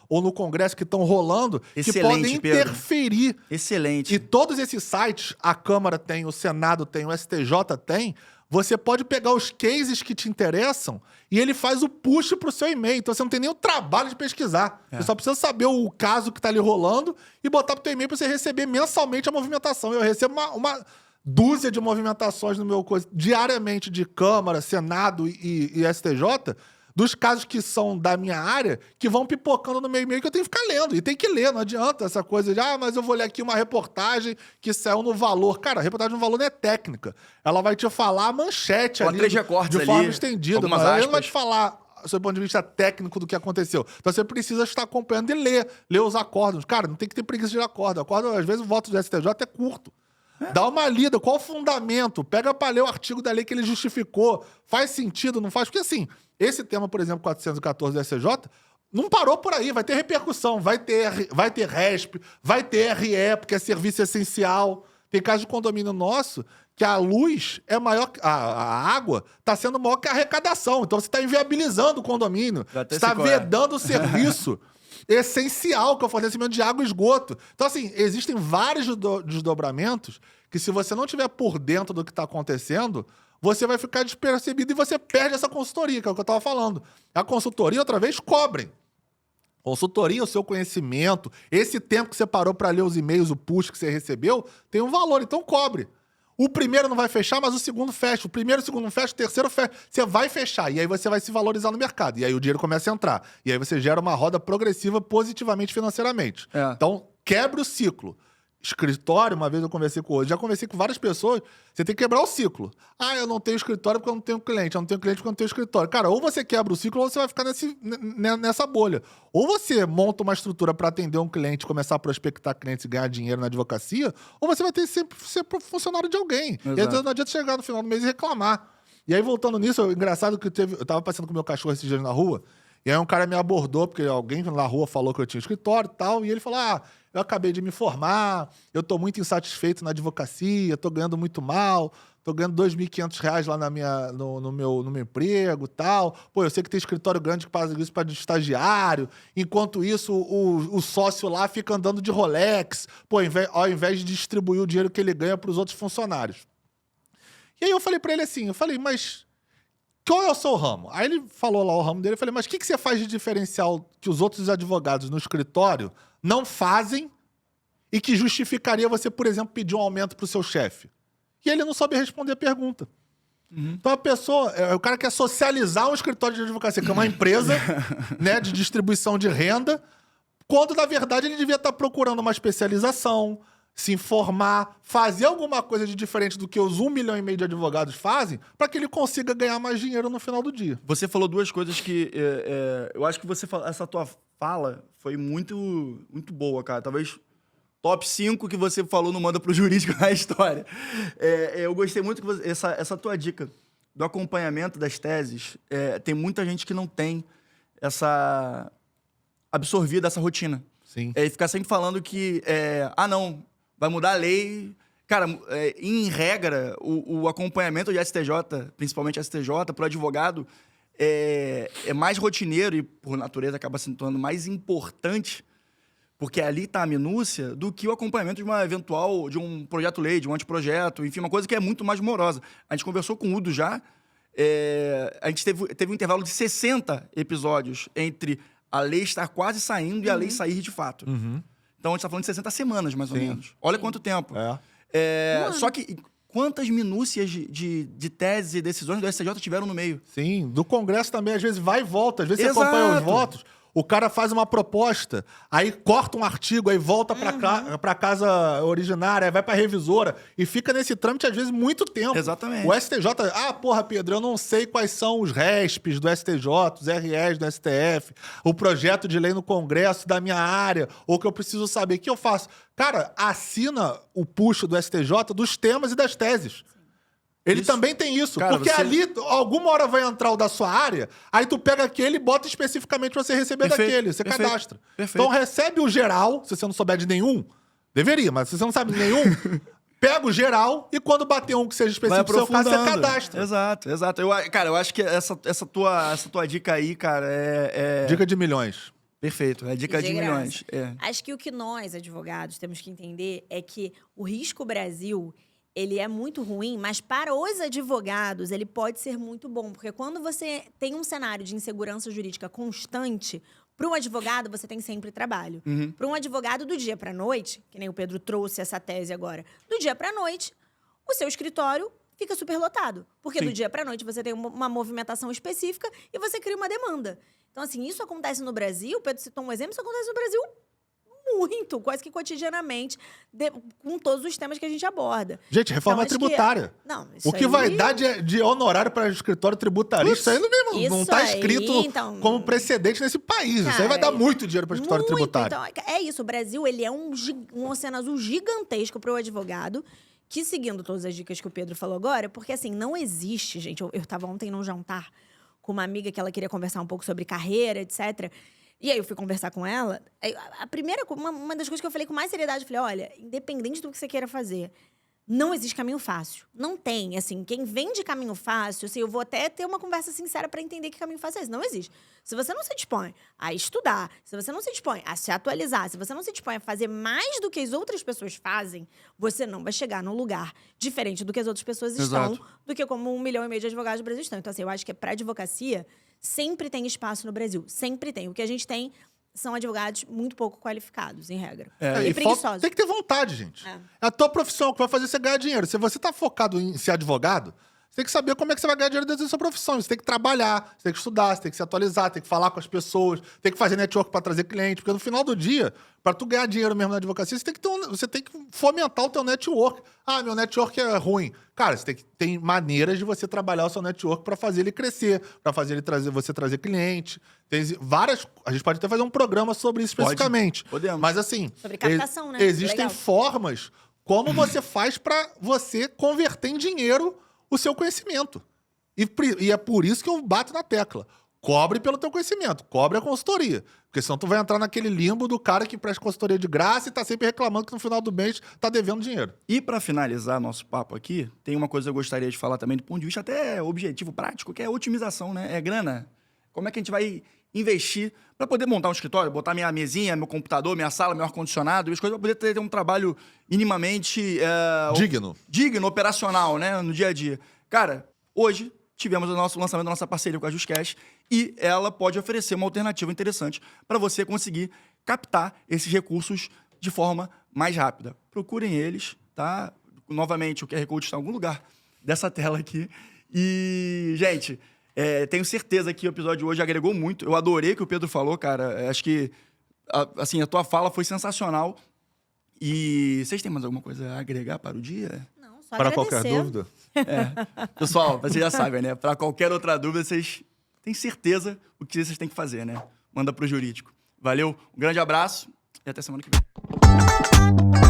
[SPEAKER 2] ou no Congresso que estão rolando, que podem interferir.
[SPEAKER 1] Pedro. Excelente.
[SPEAKER 2] E todos esses sites, a Câmara tem, o Senado tem, o STJ tem, você pode pegar os cases que te interessam e ele faz o push pro seu e-mail. Então você não tem nem o trabalho de pesquisar. Você só precisa saber o caso que tá ali rolando e botar pro teu e-mail pra você receber mensalmente a movimentação. Eu recebo uma dúzia de movimentações no meu diariamente de Câmara, Senado e STJ, dos casos que são da minha área, que vão pipocando no meu e-mail que eu tenho que ficar lendo. E tem que ler, não adianta essa coisa de, mas eu vou ler aqui uma reportagem que saiu no Valor. Cara, a reportagem no Valor não é técnica. Ela vai te falar a manchete ali, de forma estendida. Mas ela não vai te falar, do seu ponto de vista técnico, do que aconteceu. Então você precisa estar acompanhando e ler os acordos. Cara, não tem que ter preguiça de ler acordo. Acordo, às vezes, o voto do STJ é curto. Dá uma lida, qual o fundamento? Pega pra ler o artigo da lei que ele justificou. Faz sentido, não faz? Porque assim, esse tema, por exemplo, 414 do STJ, não parou por aí, vai ter repercussão, vai ter RESP, vai ter RE, porque é serviço essencial. Tem caso de condomínio nosso que a luz é maior, a água está sendo maior que a arrecadação. Então você está inviabilizando o condomínio, você está vedando o serviço essencial, que é o fornecimento de água e esgoto. Então, assim, existem vários desdobramentos que, se você não estiver por dentro do que está acontecendo, você vai ficar despercebido e você perde essa consultoria, que é o que eu estava falando. A consultoria, outra vez, cobrem. Consultoria, o seu conhecimento, esse tempo que você parou para ler os e-mails, o push que você recebeu, tem um valor, então cobre. O primeiro não vai fechar, mas o segundo fecha. O primeiro, o segundo não fecha, o terceiro fecha. Você vai fechar e aí você vai se valorizar no mercado. E aí o dinheiro começa a entrar. E aí você gera uma roda progressiva positivamente financeiramente. Então, quebre o ciclo. Escritório, uma vez eu conversei com hoje, já conversei com várias pessoas, você tem que quebrar o ciclo. Eu não tenho escritório porque eu não tenho cliente, eu não tenho cliente porque eu não tenho escritório. Cara, ou você quebra o ciclo ou você vai ficar nessa bolha. Ou você monta uma estrutura para atender um cliente, começar a prospectar clientes e ganhar dinheiro na advocacia, ou você vai ter que sempre ser funcionário de alguém. Exato. E aí não adianta chegar no final do mês e reclamar. E aí, voltando nisso, engraçado que eu tava passeando com meu cachorro esses dias na rua, e aí um cara me abordou, porque alguém na rua falou que eu tinha escritório e tal, e ele falou, eu acabei de me formar, eu tô muito insatisfeito na advocacia, tô ganhando muito mal, tô ganhando R$2.500 lá no meu emprego e tal. Pô, eu sei que tem escritório grande que faz isso para estagiário, enquanto isso o sócio lá fica andando de Rolex, pô, ao invés de distribuir o dinheiro que ele ganha para os outros funcionários. E aí eu falei para ele assim, mas qual é o seu ramo? Aí ele falou lá o ramo dele, eu falei, mas o que você faz de diferencial que os outros advogados no escritório não fazem e que justificaria você, por exemplo, pedir um aumento pro seu chefe? E ele não soube responder a pergunta. Então a pessoa, o cara quer socializar um escritório de advocacia, que é uma empresa né, de distribuição de renda, quando na verdade ele devia estar procurando uma especialização, se informar, fazer alguma coisa de diferente do que os 1,5 milhão de advogados fazem, para que ele consiga ganhar mais dinheiro no final do dia.
[SPEAKER 1] Você falou duas coisas que eu acho que essa tua fala foi muito, muito boa, cara. Talvez top 5 que você falou no Manda pro Jurídico na história. Eu gostei muito que essa tua dica do acompanhamento das teses. Tem muita gente que não tem essa absorvida essa rotina.
[SPEAKER 2] Sim.
[SPEAKER 1] E ficar sempre falando que, não, vai mudar a lei. Cara, em regra, o acompanhamento de STJ, principalmente STJ, para o advogado, é mais rotineiro e, por natureza, acaba se tornando mais importante, porque ali está a minúcia, do que o acompanhamento de um projeto-lei, de um anteprojeto, enfim, uma coisa que é muito mais morosa. A gente conversou com o Udo já, a gente teve um intervalo de 60 episódios entre a lei estar quase saindo e a lei sair de fato. Então, a gente está falando de 60 semanas, mais ou menos. Olha quanto tempo. Só que quantas minúcias de teses e decisões do STJ tiveram no meio?
[SPEAKER 2] Sim, do Congresso também, às vezes vai e volta. Às vezes
[SPEAKER 1] Exato.
[SPEAKER 2] você acompanha os votos, o cara faz uma proposta, aí corta um artigo, aí volta pra casa originária, aí vai pra revisora, e fica nesse trâmite, às vezes, muito tempo.
[SPEAKER 1] Exatamente.
[SPEAKER 2] O STJ... porra, Pedro, eu não sei quais são os RESPs do STJ, os REs do STF, o projeto de lei no Congresso da minha área, ou que eu preciso saber. O que eu faço? Cara, assina o push do STJ dos temas e das teses. Ele também tem isso.
[SPEAKER 1] Cara,
[SPEAKER 2] porque ali, alguma hora vai entrar o da sua área, aí tu pega aquele e bota especificamente pra você receber daquele. Você cadastra.
[SPEAKER 1] Perfeito.
[SPEAKER 2] Então recebe o geral, se você não souber de nenhum, deveria, mas se você não sabe de nenhum, pega o geral e quando bater um que seja específico pro seu caso, você cadastra.
[SPEAKER 1] Exato. Cara, eu acho que essa tua dica aí, cara,
[SPEAKER 2] Dica de milhões.
[SPEAKER 1] Perfeito, é dica de
[SPEAKER 3] graça.
[SPEAKER 1] milhões.
[SPEAKER 3] Acho que o que nós, advogados, temos que entender é que o risco Brasil, ele é muito ruim, mas para os advogados ele pode ser muito bom. Porque quando você tem um cenário de insegurança jurídica constante, para um advogado você tem sempre trabalho. Para um advogado do dia para a noite, que nem o Pedro trouxe essa tese agora, do dia para a noite, o seu escritório fica superlotado. Porque
[SPEAKER 1] Sim.
[SPEAKER 3] do dia para a noite você tem uma movimentação específica e você cria uma demanda. Então, assim, isso acontece no Brasil, o Pedro citou um exemplo, isso acontece no Brasil muito, quase que cotidianamente, com todos os temas que a gente aborda.
[SPEAKER 2] Gente, reforma
[SPEAKER 3] Então, acho
[SPEAKER 2] tributária.
[SPEAKER 3] Não, isso
[SPEAKER 2] O que
[SPEAKER 3] aí...
[SPEAKER 2] vai dar de honorário para o escritório tributarista, isso aí não está escrito como precedente nesse país. Isso aí vai dar muito dinheiro para o escritório tributário.
[SPEAKER 3] Então, é isso, o Brasil, ele é um oceano azul gigantesco para o advogado, que, seguindo todas as dicas que o Pedro falou agora, porque, assim, não existe, gente, eu estava ontem num jantar com uma amiga que ela queria conversar um pouco sobre carreira, etc., e aí eu fui conversar com ela. A primeira, uma das coisas que eu falei com mais seriedade, eu falei, olha, independente do que você queira fazer, não existe caminho fácil. Não tem, assim, quem vem de caminho fácil, assim, eu vou até ter uma conversa sincera para entender que caminho fácil é esse. Não existe. Se você não se dispõe a estudar, se você não se dispõe a se atualizar, se você não se dispõe a fazer mais do que as outras pessoas fazem, você não vai chegar num lugar diferente do que as outras pessoas estão, do que como 1,5 milhão de advogados do Brasil estão. Então, assim, eu acho que para advocacia sempre tem espaço no Brasil. Sempre tem. O que a gente tem são advogados muito pouco qualificados, em regra. E preguiçosos.
[SPEAKER 2] Tem que ter vontade, gente. É a tua profissão que vai fazer você ganhar dinheiro. Se você tá focado em ser advogado, você tem que saber como é que você vai ganhar dinheiro dentro da sua profissão. Você tem que trabalhar, você tem que estudar, você tem que se atualizar, tem que falar com as pessoas, tem que fazer network para trazer cliente. Porque no final do dia, para tu ganhar dinheiro mesmo na advocacia, você tem que fomentar o teu network. Ah, meu network é ruim. Cara, tem maneiras de você trabalhar o seu network para fazer ele crescer, para fazer você trazer cliente. Tem várias... A gente pode até fazer um programa sobre isso especificamente.
[SPEAKER 1] Podemos.
[SPEAKER 2] Mas assim...
[SPEAKER 3] Sobre captação, né?
[SPEAKER 2] Existem
[SPEAKER 3] Legal.
[SPEAKER 2] formas como você faz para você converter em dinheiro o seu conhecimento. E é por isso que eu bato na tecla. Cobre pelo teu conhecimento, cobre a consultoria. Porque senão tu vai entrar naquele limbo do cara que presta consultoria de graça e tá sempre reclamando que no final do mês tá devendo dinheiro.
[SPEAKER 1] E para finalizar nosso papo aqui, tem uma coisa que eu gostaria de falar também do ponto de vista até objetivo, prático, que é a otimização, né? É grana. Como é que a gente vai investir para poder montar um escritório, botar minha mesinha, meu computador, minha sala, meu ar-condicionado, e as coisas para poder ter um trabalho minimamente... digno, operacional, né? No dia a dia. Cara, hoje tivemos o nosso lançamento da nossa parceria com a JustCash e ela pode oferecer uma alternativa interessante para você conseguir captar esses recursos de forma mais rápida. Procurem eles, tá? Novamente, o QR Code está em algum lugar dessa tela aqui. E, gente... tenho certeza que o episódio de hoje agregou muito. Eu adorei o que o Pedro falou, cara. Acho que a tua fala foi sensacional. E vocês têm mais alguma coisa a agregar para o dia?
[SPEAKER 3] Não, só
[SPEAKER 2] Para
[SPEAKER 3] agradecer.
[SPEAKER 2] qualquer dúvida.
[SPEAKER 1] Pessoal, vocês já sabem, né? Para qualquer outra dúvida, vocês têm certeza o que vocês têm que fazer, né? Manda pro jurídico. Valeu, um grande abraço e até semana que vem.